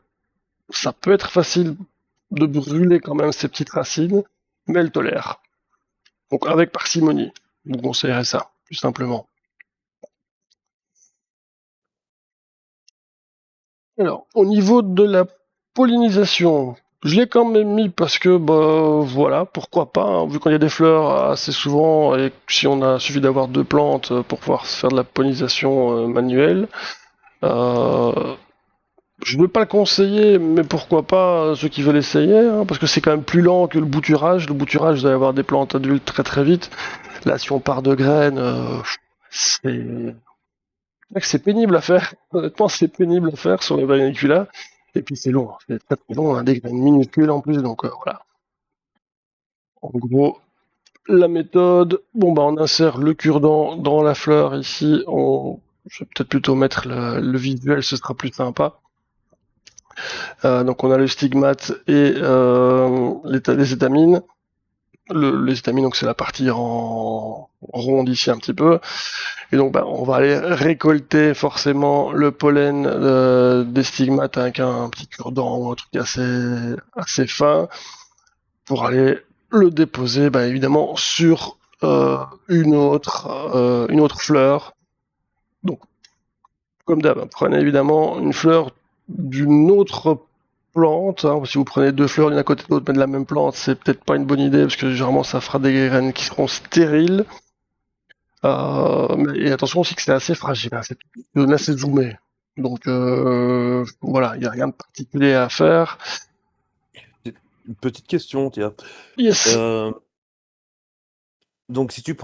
ça peut être facile de brûler quand même ces petites racines, mais elles tolèrent. Donc avec parcimonie, je vous conseillerais ça, tout simplement. Alors, au niveau de la pollinisation, je l'ai quand même mis parce que, bah, voilà, pourquoi pas, hein, vu qu'on y a des fleurs assez souvent, et si on a suffi d'avoir 2 plantes pour pouvoir faire de la pollinisation manuelle. Euh, je ne veux pas le conseiller, mais pourquoi pas ceux qui veulent essayer, hein, parce que c'est quand même plus lent que le bouturage. Le bouturage, vous allez avoir des plantes adultes très très vite. Là, si on part de graines, c'est c'est pénible à faire. Honnêtement, c'est pénible à faire sur les vermiculas. Et puis c'est long, c'est très très long, on a des graines minuscules en plus, donc voilà. En gros, la méthode, bon bah on insère le cure-dent dans la fleur ici. Je vais peut-être plutôt mettre le visuel, ce sera plus sympa. Donc on a le stigmate et les étamines. Les étamines, donc c'est la partie en ronde ici un petit peu. Et donc bah, on va aller récolter forcément le pollen des stigmates avec un petit cure-dent ou un truc assez fin pour aller le déposer bah, évidemment sur une autre fleur. Donc comme d'hab, prenez évidemment une fleur d'une autre plante. Hein. Si vous prenez 2 fleurs l'une à côté de l'autre, mais de la même plante, c'est peut-être pas une bonne idée parce que généralement ça fera des graines qui seront stériles. Et attention aussi que c'est assez fragile, hein. C'est assez zoomé. Donc voilà, il n'y a rien de particulier à faire. Une petite question, tiens. Yes. Donc si tu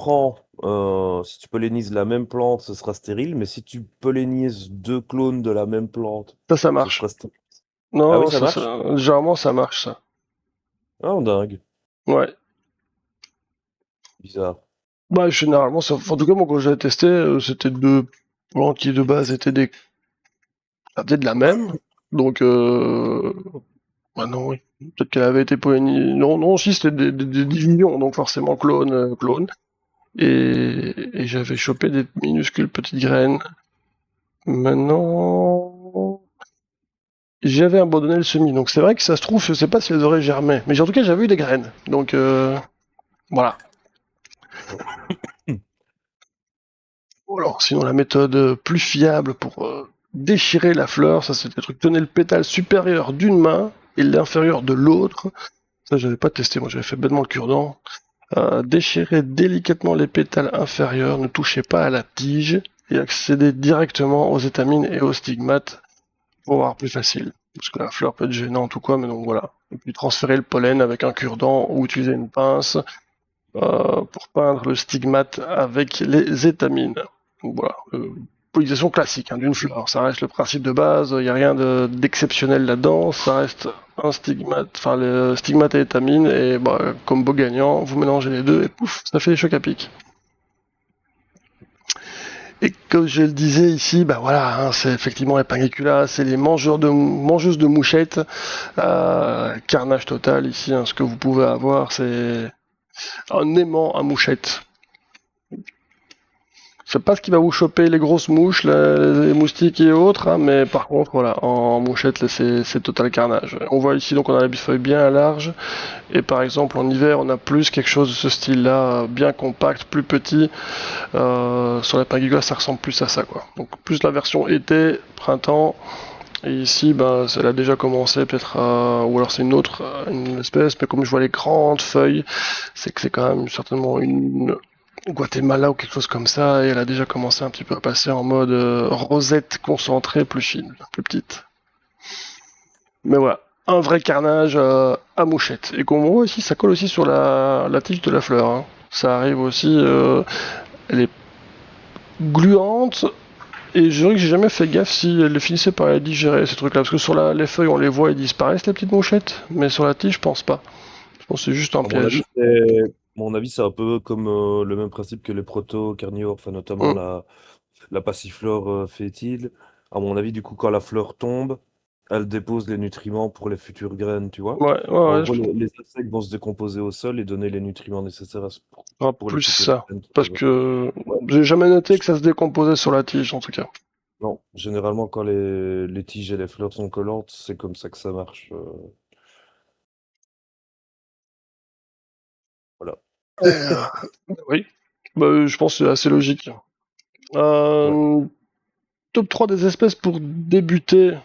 pollinises la même plante, ce sera stérile, mais si tu pollinises 2 clones de la même plante, Ça ce marche. sera stérile. Ah oui, Non, ça marche? généralement ça marche ça. Ah, dingue. Ouais. Bizarre. Bah généralement ça. En tout cas moi quand j'avais testé, c'était 2 plantes qui de base étaient peut-être de la même. Donc bah non, oui. Peut-être qu'elle avait été pollinisée. Non, non, si c'était des divisions, donc forcément clone. Et j'avais chopé des minuscules petites graines. Maintenant, j'avais abandonné le semis, donc c'est vrai que ça se trouve, je sais pas si elles auraient germé, mais en tout cas j'avais eu des graines, donc voilà. Alors sinon la méthode plus fiable pour déchirer la fleur, ça c'était le truc, tenez le pétale supérieur d'une main et l'inférieur de l'autre. Ça j'avais pas testé, moi j'avais fait bêtement le cure-dent. Déchirez délicatement les pétales inférieurs, ne touchez pas à la tige et accédez directement aux étamines et aux stigmates pour avoir plus facile. Parce que la fleur peut être gênante ou quoi, mais donc voilà. Et puis transférer le pollen avec un cure-dent ou utiliser une pince pour peindre le stigmate avec les étamines. Donc voilà, pollinisation classique hein, d'une fleur. Ça reste le principe de base, il n'y a rien d'exceptionnel là-dedans. Ça reste un stigmate, enfin le stigmate et étamine, et bah, comme beau gagnant, vous mélangez les deux et pouf, ça fait des chocs à pic. Et comme je le disais ici, bah voilà, hein, c'est effectivement les pinguiculas, c'est les mangeuses de mouchettes, carnage total ici. Hein, ce que vous pouvez avoir, c'est un aimant à mouchettes. Je sais pas ce qui va vous choper les grosses mouches, les moustiques et autres, hein, mais par contre, voilà, en mouchette, c'est total carnage. On voit ici, donc on a les feuilles bien larges, et par exemple en hiver, on a plus quelque chose de ce style-là, bien compact, plus petit. Sur la pinguicula, ça ressemble plus à ça, quoi. Donc plus la version été, printemps. Et ici, ben, elle a déjà commencé peut-être ou alors c'est une espèce, mais comme je vois les grandes feuilles, c'est que c'est quand même certainement une Guatemala ou quelque chose comme ça, et elle a déjà commencé un petit peu à passer en mode rosette concentrée, plus fine, plus petite. Mais voilà, un vrai carnage à mouchette. Et comme on voit aussi, ça colle aussi sur la tige de la fleur, hein. Ça arrive aussi, elle est gluante. Et je dirais que j'ai jamais fait gaffe si elle finissait par les digérer, ces trucs-là. Parce que sur les feuilles, on les voit, ils disparaissent, les petites mouchettes. Mais sur la tige, je pense pas. Je pense que c'est juste un À mon piège. avis, c'est un peu comme le même principe que les proto-carnivores, enfin, notamment Hum. la passiflore fétide. À mon avis, du coup, quand la fleur tombe, elle dépose les nutriments pour les futures graines, tu vois. Ouais, ouais, En ouais, gros, je pense les insectes vont se décomposer au sol et donner les nutriments nécessaires que ce sera pour les plus futures ça. graines qui Parce peuvent. que Ouais. j'ai jamais noté que ça se décomposait sur la tige, en tout cas. Non, généralement, quand les tiges et les fleurs sont collantes, c'est comme ça que ça marche. Voilà. Oui. Bah, je pense que c'est assez logique. Ouais. Euh, top 3 des espèces pour débuter.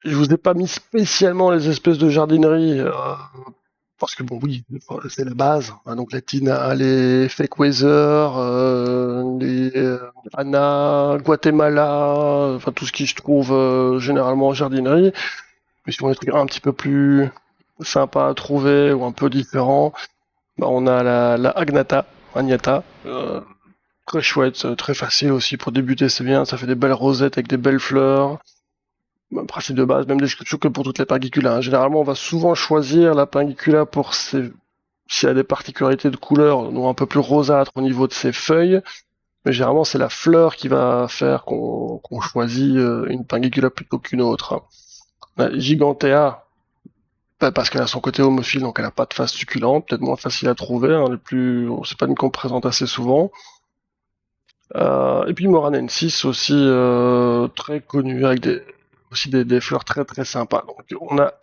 Je vous ai pas mis spécialement les espèces de jardinerie, parce que bon, oui, c'est la base, hein. Donc les Tina, les Fake Weather, les Anna, Guatemala, enfin tout ce qui je trouve généralement en jardinerie. Mais si on est des trucs un petit peu plus sympa à trouver ou un peu différents, bah, on a la Agnata, très chouette, très facile aussi pour débuter, c'est bien, ça fait des belles rosettes avec des belles fleurs. Principe de base, même description que pour toutes les pinguiculas, hein. Généralement, on va souvent choisir la pinguicula pour si elle a des particularités de couleur, donc un peu plus rosâtre au niveau de ses feuilles. Mais généralement, c'est la fleur qui va faire qu'on choisit une pinguicula plutôt qu'une autre, hein. La Gigantea, bah, parce qu'elle a son côté homophile, donc elle a pas de face succulente, peut-être moins facile à trouver, hein, c'est pas une qu'on présente assez souvent. Et puis Moranensis aussi, très connu, avec aussi des fleurs très très sympas. Donc on a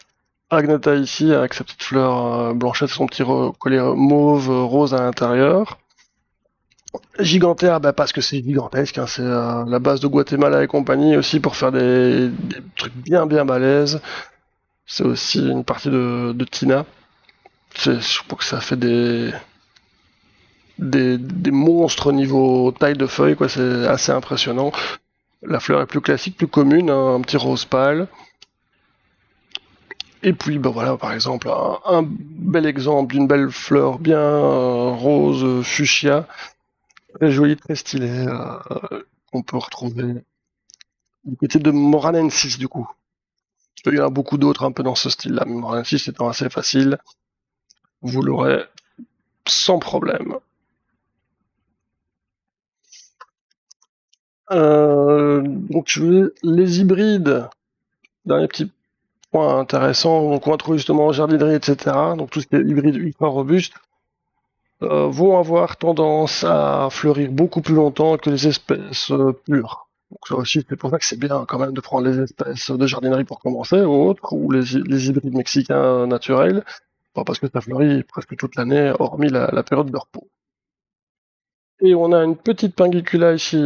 Agnata ici, avec sa petite fleur blanchette, son petit collier mauve rose à l'intérieur. Gigantea, bah parce que c'est gigantesque, hein, c'est la base de Guatemala et compagnie aussi pour faire des trucs bien bien balèzes. C'est aussi une partie de Tina. Je crois que ça fait des monstres au niveau taille de feuille, quoi. C'est assez impressionnant. La fleur est plus classique, plus commune, hein, un petit rose pâle. Et puis, bah voilà, par exemple, un bel exemple d'une belle fleur bien rose fuchsia, très jolie, très stylée, qu'on peut retrouver du côté de Moranensis, du coup. Il y en a beaucoup d'autres un peu dans ce style-là, mais Moranensis étant assez facile, vous l'aurez sans problème. Donc, les hybrides, dernier petit point intéressant, donc on va trouver justement en jardinerie, etc. Donc tout ce qui est hybride ultra robuste, vont avoir tendance à fleurir beaucoup plus longtemps que les espèces pures. Donc ça aussi, c'est pour ça que c'est bien quand même de prendre les espèces de jardinerie pour commencer, ou autres, ou les hybrides mexicains naturels, parce que ça fleurit presque toute l'année, hormis la période de repos. Et on a une petite Pinguicula ici,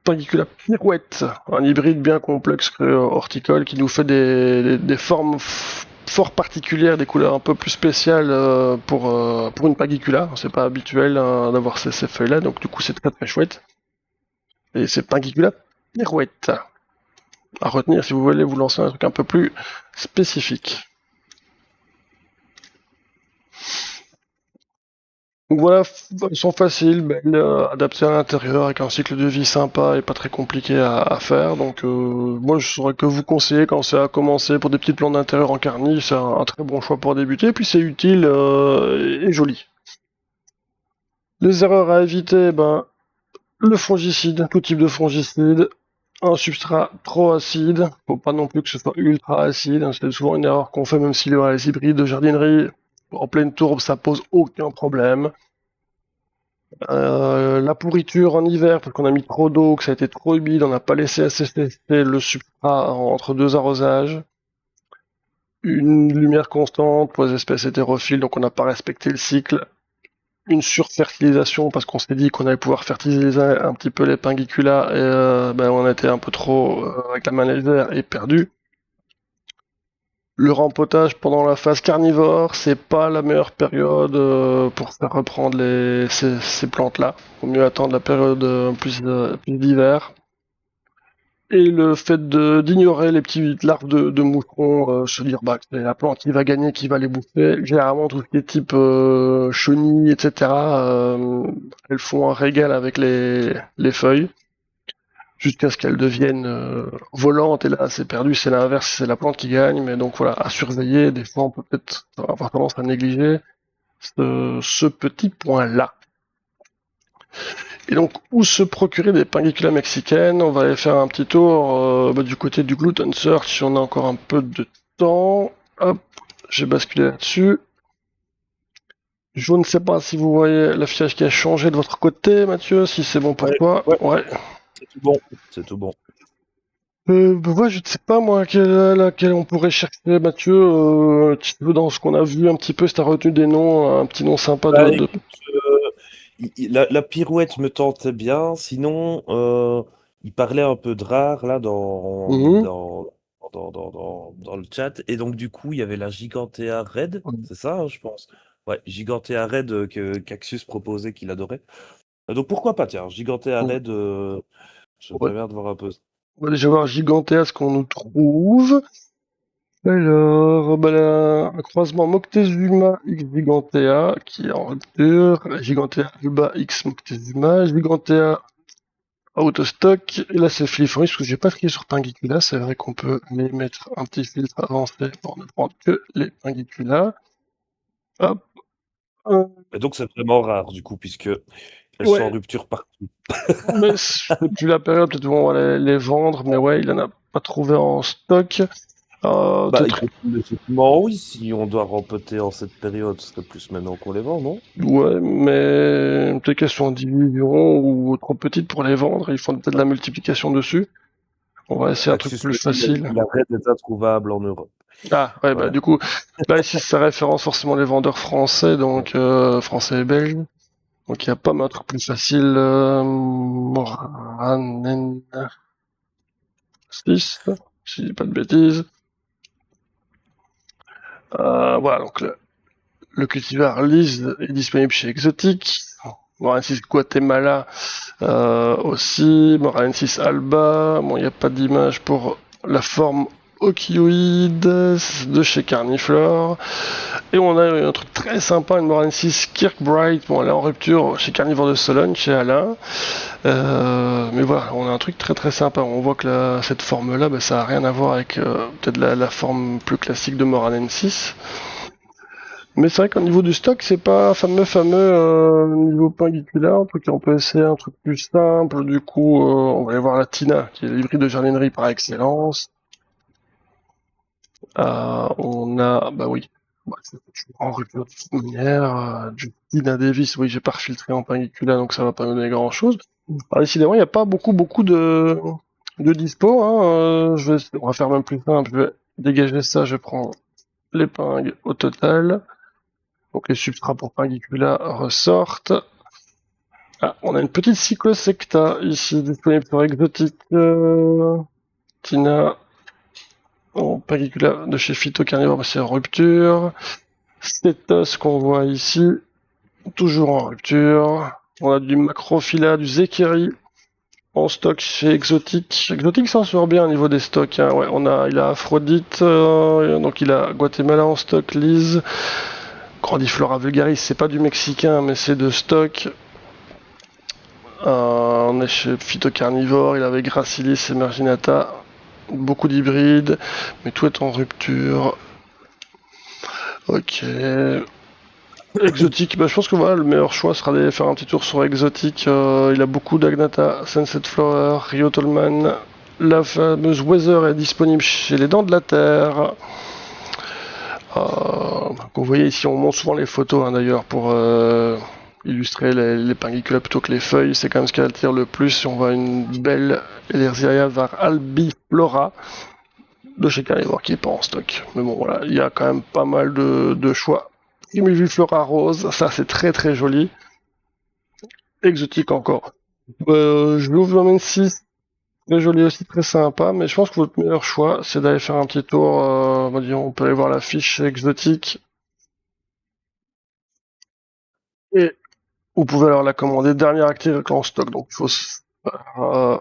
Pinguicula pirouette, un hybride bien complexe horticole qui nous fait des formes fort particulières, des couleurs un peu plus spéciales pour une Pinguicula. C'est pas habituel hein, d'avoir ces feuilles-là, donc du coup c'est très très chouette. Et c'est Pinguicula pirouette à retenir si vous voulez vous lancer un truc un peu plus spécifique. Donc voilà, elles sont faciles, belles, adaptées à l'intérieur, avec un cycle de vie sympa et pas très compliqué à faire. Donc moi je saurais que vous conseiller quand c'est à commencer pour des petites plantes d'intérieur en carni, c'est un très bon choix pour débuter. Et puis c'est utile et joli. Les erreurs à éviter, ben le fongicide, tout type de fongicide, un substrat trop acide, faut pas non plus que ce soit ultra acide, hein, c'est souvent une erreur qu'on fait même si les hybrides de jardinerie en pleine tourbe ça pose aucun problème. La pourriture en hiver, parce qu'on a mis trop d'eau, que ça a été trop humide, on n'a pas laissé assécher le substrat entre deux arrosages. Une lumière constante pour les espèces hétérophiles, donc on n'a pas respecté le cycle. Une surfertilisation, parce qu'on s'est dit qu'on allait pouvoir fertiliser un petit peu les pinguiculas, et ben, on était un peu trop avec la main légère et perdu. Le rempotage pendant la phase carnivore, c'est pas la meilleure période pour faire reprendre ces plantes-là. Vaut mieux attendre la période plus d'hiver. Et le fait d'ignorer les petites larves de moucherons, se dire bah c'est la plante qui va gagner, qui va les bouffer. Généralement tout ce qui est type chenilles, etc. Elles font un régal avec les feuilles jusqu'à ce qu'elles deviennent volantes. Et là c'est perdu, c'est l'inverse, c'est la plante qui gagne. Mais donc voilà, à surveiller. Des fois on peut peut-être avoir tendance à négliger ce petit point-là. Et donc, où se procurer des pinguiculas mexicaines? On va aller faire un petit tour du côté du Gluten Search si on a encore un peu de temps. Hop, j'ai basculé là-dessus. Je ne sais pas si vous voyez l'affichage qui a changé de votre côté, Mathieu, si c'est bon pour Ouais, toi. ouais, Ouais. c'est tout bon. C'est tout bon. Ouais, je ne sais pas moi laquelle on pourrait chercher, Mathieu. Tu veux dans ce qu'on a vu un petit peu, si t'as retenu des noms, un petit nom sympa Bah, de... écoute, la pirouette me tentait bien. Sinon, il parlait un peu de rare là Mhm. dans le chat. Et donc, du coup, il y avait la Gigantea Red. C'est ça, hein, je pense. Ouais, Gigantea Red que Caxius proposait qu'il adorait. Donc, pourquoi pas, tiens, Gigantea Mhm. Red, Ouais. j'aimerais bien de voir un peu. On va déjà voir Gigantea ce qu'on nous trouve. Alors, un croisement Moctezuma X Gigantea qui est en rupture, Gigantea Alba X Moctezuma, Gigantea out of stock, et là c'est Filiformis parce que j'ai pas cliqué sur Pinguicula, c'est vrai qu'on peut les mettre un petit filtre avancé pour ne prendre que les Pinguicula. Hop, Et donc, c'est vraiment rare, du coup, puisque elles sont en ouais, rupture partout. mais c'est plus la période, peut-être on va les vendre, mais ouais, il en a pas trouvé en stock. Bah, Peut-être écoute, logiquement, oui, si on doit rempoter en cette période, ce serait plus maintenant qu'on les vend, non? ouais, mais peut-être qu'elles sont en division ou trop petites pour les vendre, ils font peut-être de la multiplication dessus. On va essayer un truc Axis plus me dit facile. la Red est introuvable en Europe. Ah, ouais, bah Voilà. du coup, là ici ça référence forcément les vendeurs français, donc français et belges. Donc il n'y a pas un truc plus facile. Moranen 6, si je dis pas de bêtises. Voilà, donc le cultivar Lise est disponible chez Exotic. Moranen 6 Guatemala aussi, Moraensis alba. Bon, il n'y a pas d'image pour la forme okioïde de chez Carniflore. Et on a un truc très sympa, une Moraensis Kirkbright. Bon, elle est en rupture chez Carnivore de Sologne, chez Alain. Mais voilà, on a un truc très très sympa. On voit que cette forme-là, bah, ça n'a rien à voir avec peut-être la forme plus classique de Moranensis. Mais c'est vrai qu'au niveau du stock, c'est pas fameux niveau Pinguicula. En tout cas, on peut essayer un truc plus simple. Du coup, on va aller voir la Tina, qui est l'hybride de jardinerie par excellence. On a, bah oui, bah, c'est en rupture de toute manière. Du Tina Davis, oui, j'ai pas refiltré en Pinguicula, donc ça va pas me donner grand-chose. Alors, décidément, il n'y a pas beaucoup de dispo. Hein. On va faire même plus simple. Je vais dégager ça, je prends les pingues au total. Donc les substrats pour Pinguicula ressortent. Ah, on a une petite Cyclosecta ici disponible sur Exotic Tina. Oh, Pinguicula de chez Phytocarnivore, c'est en rupture. Stétos qu'on voit ici, toujours en rupture. On a du Macrophylla, du Zekeri en stock chez Exotic. Exotic s'en sort bien au niveau des stocks. Hein. Ouais, il a Aphrodite, donc il a Guatemala en stock, Lise. Grandiflora vulgaris, c'est pas du mexicain, mais c'est de stock. On est chez Phytocarnivore, il avait Gracilis et Marginata, beaucoup d'hybrides, mais tout est en rupture. Ok. Exotique, bah, je pense que voilà, le meilleur choix sera d'aller faire un petit tour sur Exotique. Il a beaucoup d'Agnata, Sunset Flower, Rio Tolman. La fameuse Weather est disponible chez les Dents de la Terre. Vous voyez ici, on montre souvent les photos hein, d'ailleurs pour illustrer les pinguiculas plutôt que les feuilles. C'est quand même ce qui attire le plus. On voit une belle Elersia var albiflora de chez Carnivore qui est pas en stock. Mais bon, voilà, il y a quand même pas mal de choix. Primiviflora rose, ça c'est très très joli. Exotique encore. Je vais ouvrir même 6. Très joli aussi, très sympa, mais je pense que votre meilleur choix, c'est d'aller faire un petit tour. On peut aller voir la fiche exotique. Et vous pouvez alors la commander dernière active en stock. Donc il faut faire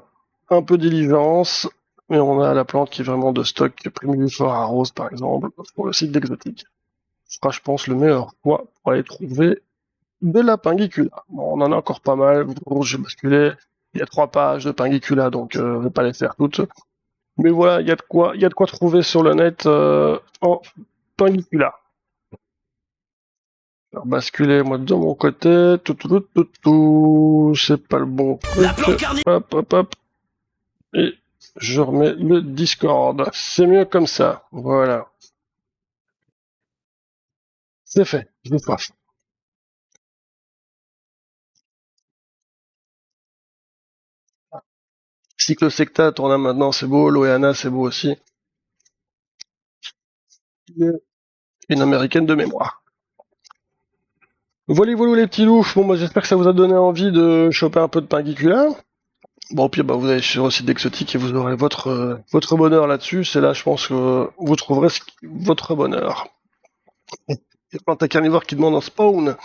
un peu diligence. mais on a la plante qui est vraiment de stock primulifère à rose, par exemple, pour le site d'Exotique. Ce sera, je pense, le meilleur choix pour aller trouver de la Pingicula. Bon, on en a encore pas mal. J'ai basculé. Il y a 3 pages de Pingicula, donc je vais pas les faire toutes. Mais voilà, il y a de quoi trouver sur le net en Pingicula. Alors, basculer, moi, de mon côté. Tout. C'est pas le bon truc. Hop, hop, hop. Et je remets le Discord. C'est mieux comme ça. Voilà. C'est fait. J'ai soif. Cyclosecta, tourne maintenant, c'est beau. Loeana, c'est beau aussi. Une américaine de mémoire. Voilà les petits loups. Bon, bah, j'espère que ça vous a donné envie de choper un peu de Pingicula. Bon, au pire, bah, vous allez sur le site d'Exotique et vous aurez votre bonheur là-dessus. C'est là, je pense que vous trouverez votre bonheur. Il y a plein de carnivores qui demandent un spawn.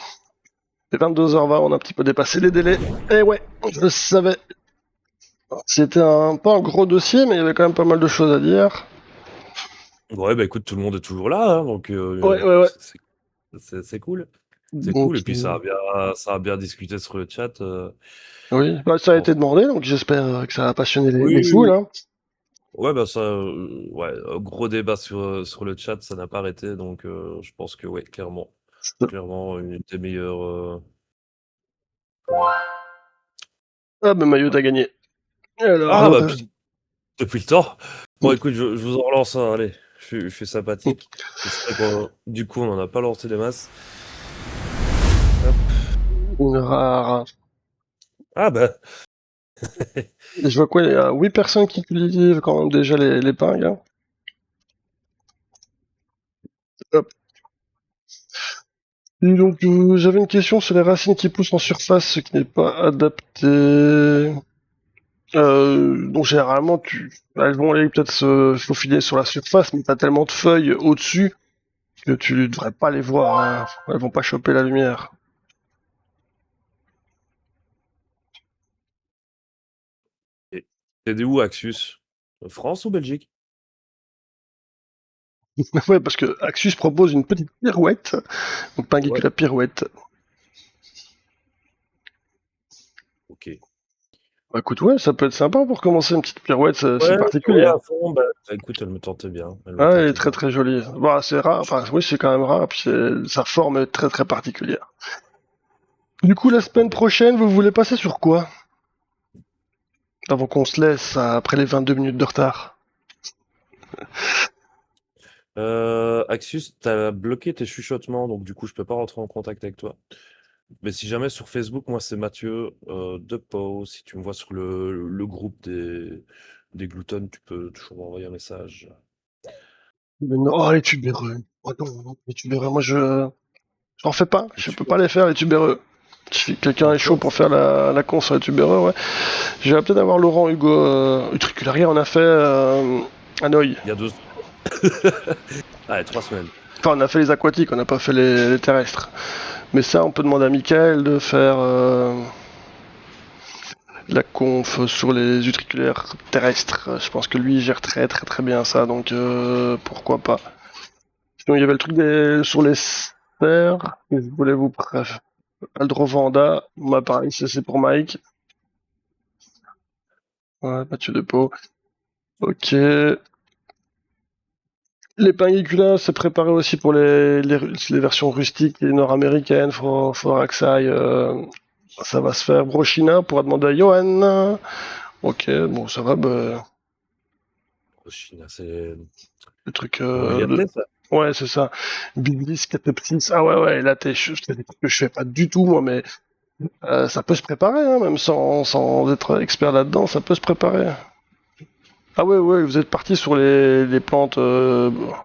C'est 22h20, on a un petit peu dépassé les délais. Et ouais, je le savais. C'était pas un gros dossier, mais il y avait quand même pas mal de choses à dire. Ouais, bah écoute, tout le monde est toujours là, hein, donc Ouais. c'est cool. C'est Donc, cool, et puis ça a bien discuté sur le chat. oui, bah, Je ça a pense. été demandé, donc j'espère que ça a passionné Oui, les oui, foules. oui. Hein. Ouais, bah ça, ouais, gros débat sur le chat, ça n'a pas arrêté, donc je pense que ouais, clairement une des meilleures. Comment- Ah, bah, Maillot, t'as gagné. Ah Alors, bah depuis le temps. Bon écoute, je vous en relance un, allez, je suis sympathique. C'est vrai que du coup on en a pas lancé des masses. Hop. une rare. Ah bah Je vois quoi, il y a 8 personnes qui cultivent quand même déjà les pingues. Hein. Hop. Et donc, j'avais une question sur les racines qui poussent en surface, ce qui n'est pas adapté. Donc généralement, elles vont aller peut-être se faufiler sur la surface, mais t'as tellement de feuilles au-dessus que tu devrais pas les voir. Hein. Elles vont pas choper la lumière. t'es de où Axus? France ou Belgique? Ouais, parce que Axus propose une petite pirouette, donc Ouais. Pingicula pirouette. Ok. Bah, écoute, ouais, ça peut être sympa pour commencer une petite pirouette, c'est Ouais, particulier. Hein. à fond, bah, écoute, elle me tentait bien. Elle me Ah, elle est tentait très bien. très jolie. Bon, c'est rare, enfin oui, c'est quand même rare, puis sa forme est très très particulière. Du coup, la semaine prochaine, vous voulez passer sur quoi? Avant qu'on se laisse après les 22 minutes de retard. Axus, t'as bloqué tes chuchotements, donc du coup, je peux pas rentrer en contact avec toi. Mais si jamais sur Facebook, moi, c'est Mathieu de Pau. Si tu me vois sur le groupe des gloutonnes, tu peux toujours m'envoyer un message. Mais non, oh, les tubéreux. Oh non, les tubéreux, moi j'en fais pas, Et je tu peux pas les faire les tubéreux. Si quelqu'un est chaud quoi? pour faire la con sur les tubéreux, ouais. Je vais peut-être avoir Laurent Hugo Utricularia, on a fait à Noy. Il y a 2 Allez, 3 semaines. Enfin, on a fait les aquatiques, on n'a pas fait les terrestres. Mais ça, on peut demander à Michael de faire la conf sur les utriculaires terrestres. Je pense que lui il gère très très très bien ça, donc pourquoi pas. Sinon, il y avait le truc sur les serres, que je voulais vous préférer. Aldrovanda, moi pareil, c'est pour Mike. Ouais, Mathieu Depot. Ok. Les Pinguicula, c'est préparé aussi pour les versions rustiques et nord-américaines. Faudra que ça aille. Ça va se faire. Brochina pourra demander à Johan. Ok, bon, ça va. Bah, Oh, Chine, c'est le truc. Bruyaplet, ça. Ouais, c'est ça. Biblis, Catepsis. Ah ouais, là, c'est des trucs que je fais pas du tout, moi, mais ça peut se préparer, hein, même sans être expert là-dedans, ça peut se préparer. Ah ouais, vous êtes parti sur les plantes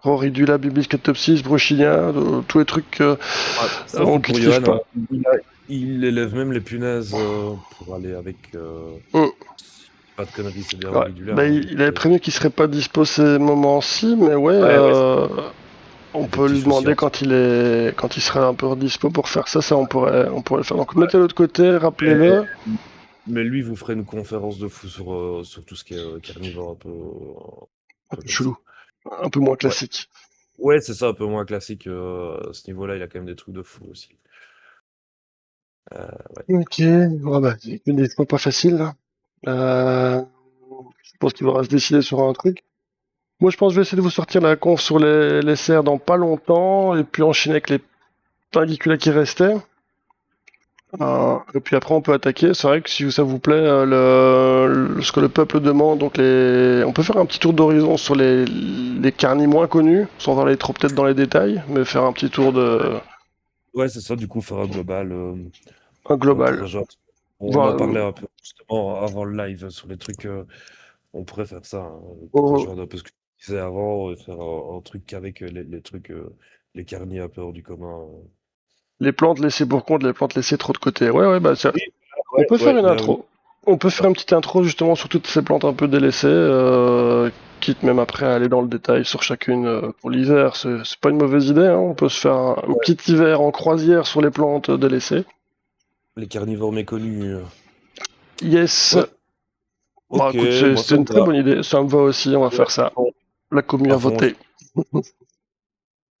Roridula, Biblis, Catepsis, Brochinia, tous les trucs Ah, ça, on c'est pour cultive Johan, pas. hein. Il élève même les punaises pour aller avec. Hum. Si pas de conneries, c'est bien Ouais. Ridula, Bah, hein, il avait prévenu qu'il serait pas dispo ces moments-ci, mais ouais, ouais, il on y a des peut petits lui soucis demander en ce quand il sera un peu dispo pour faire ça, on pourrait le faire. Donc moment. mettez-le de côté, Ouais. rappelez-le. Mais lui vous ferez une conférence de fou sur tout ce qui est carnivore un Un peu peu comme ça. chelou, un peu moins Ouais. classique. Ouais, c'est ça, un peu moins classique. À ce niveau-là, il a quand même des trucs de fou aussi. Ouais. Ok, ouais, bah, c'est une des fois pas facile, là. Je pense qu'il faudra se décider sur un truc. Moi, je pense que je vais essayer de vous sortir la conf sur les serres dans pas longtemps, et puis enchaîner avec les pinguiculats qui restaient. Et puis après, on peut attaquer. C'est vrai que si ça vous plaît, ce que le peuple demande, donc on peut faire un petit tour d'horizon sur les carnis moins connus, sans aller trop peut-être dans les détails, mais faire un petit tour Ouais, c'est ça, du coup, faire un global un pour global. genre. On en Voir, parlait un peu justement avant le live sur les trucs. On pourrait faire ça, hein, pour euh, rejoindre un peu ce que tu disais avant et faire un truc qu'avec les trucs, les carnets un peu hors du commun. les plantes laissées pour compte, les plantes laissées trop de côté. Ouais, ouais, bah ça. Oui, On ouais, peut faire ouais, une bien vu. intro. On peut faire une petite intro justement sur toutes ces plantes un peu délaissées, quitte même après à aller dans le détail sur chacune pour l'hiver. C'est pas une mauvaise idée, hein. On peut se faire un petit hiver en croisière sur les plantes délaissées. Les carnivores méconnus. Yes. Ouais, Bah ok, écoute, moi c'était ça une me très va. bonne idée. Ça me va aussi, on va Ouais, faire ça. La commune a à fond, voté.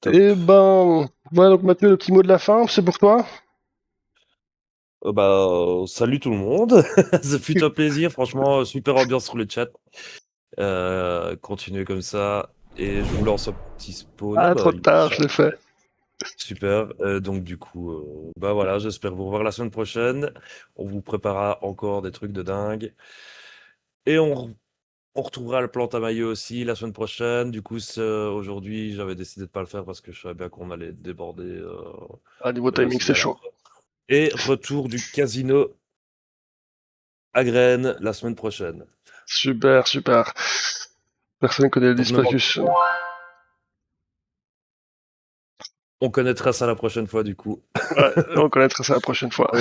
top. Et ben, voilà donc Mathieu, le petit mot de la fin, c'est pour toi. Salut tout le monde. Ça fut un plaisir, franchement, super ambiance sur le chat. Continuez comme ça. Et je vous lance un petit spawn. Ah Ah, bah, trop tard, je l'ai fait. super. Donc du coup, bah voilà, j'espère vous revoir la semaine prochaine. On vous préparera encore des trucs de dingue. Et on retrouvera le plante à maillot aussi la semaine prochaine. Du coup, aujourd'hui, j'avais décidé de pas le faire parce que je savais bien qu'on allait déborder Ah, niveau le timing, c'est signal chaud. après. Et retour du casino à Graines la semaine prochaine. Super, super. Personne connaît le Donc ne manquez Dispacus. On connaîtra ça la prochaine fois, du coup. Ouais, on connaîtra ça la prochaine fois. On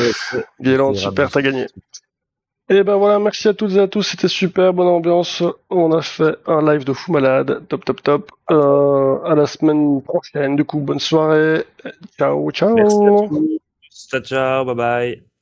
Gaëlan, essaiera de vous super, t'as sortir. gagné. Et ben voilà, merci à toutes et à tous, c'était super, bonne ambiance. On a fait un live de fou malade, top, top, top. À la semaine prochaine, du coup, bonne soirée. Ciao, Merci à ciao. tous. Ciao, ciao, bye bye.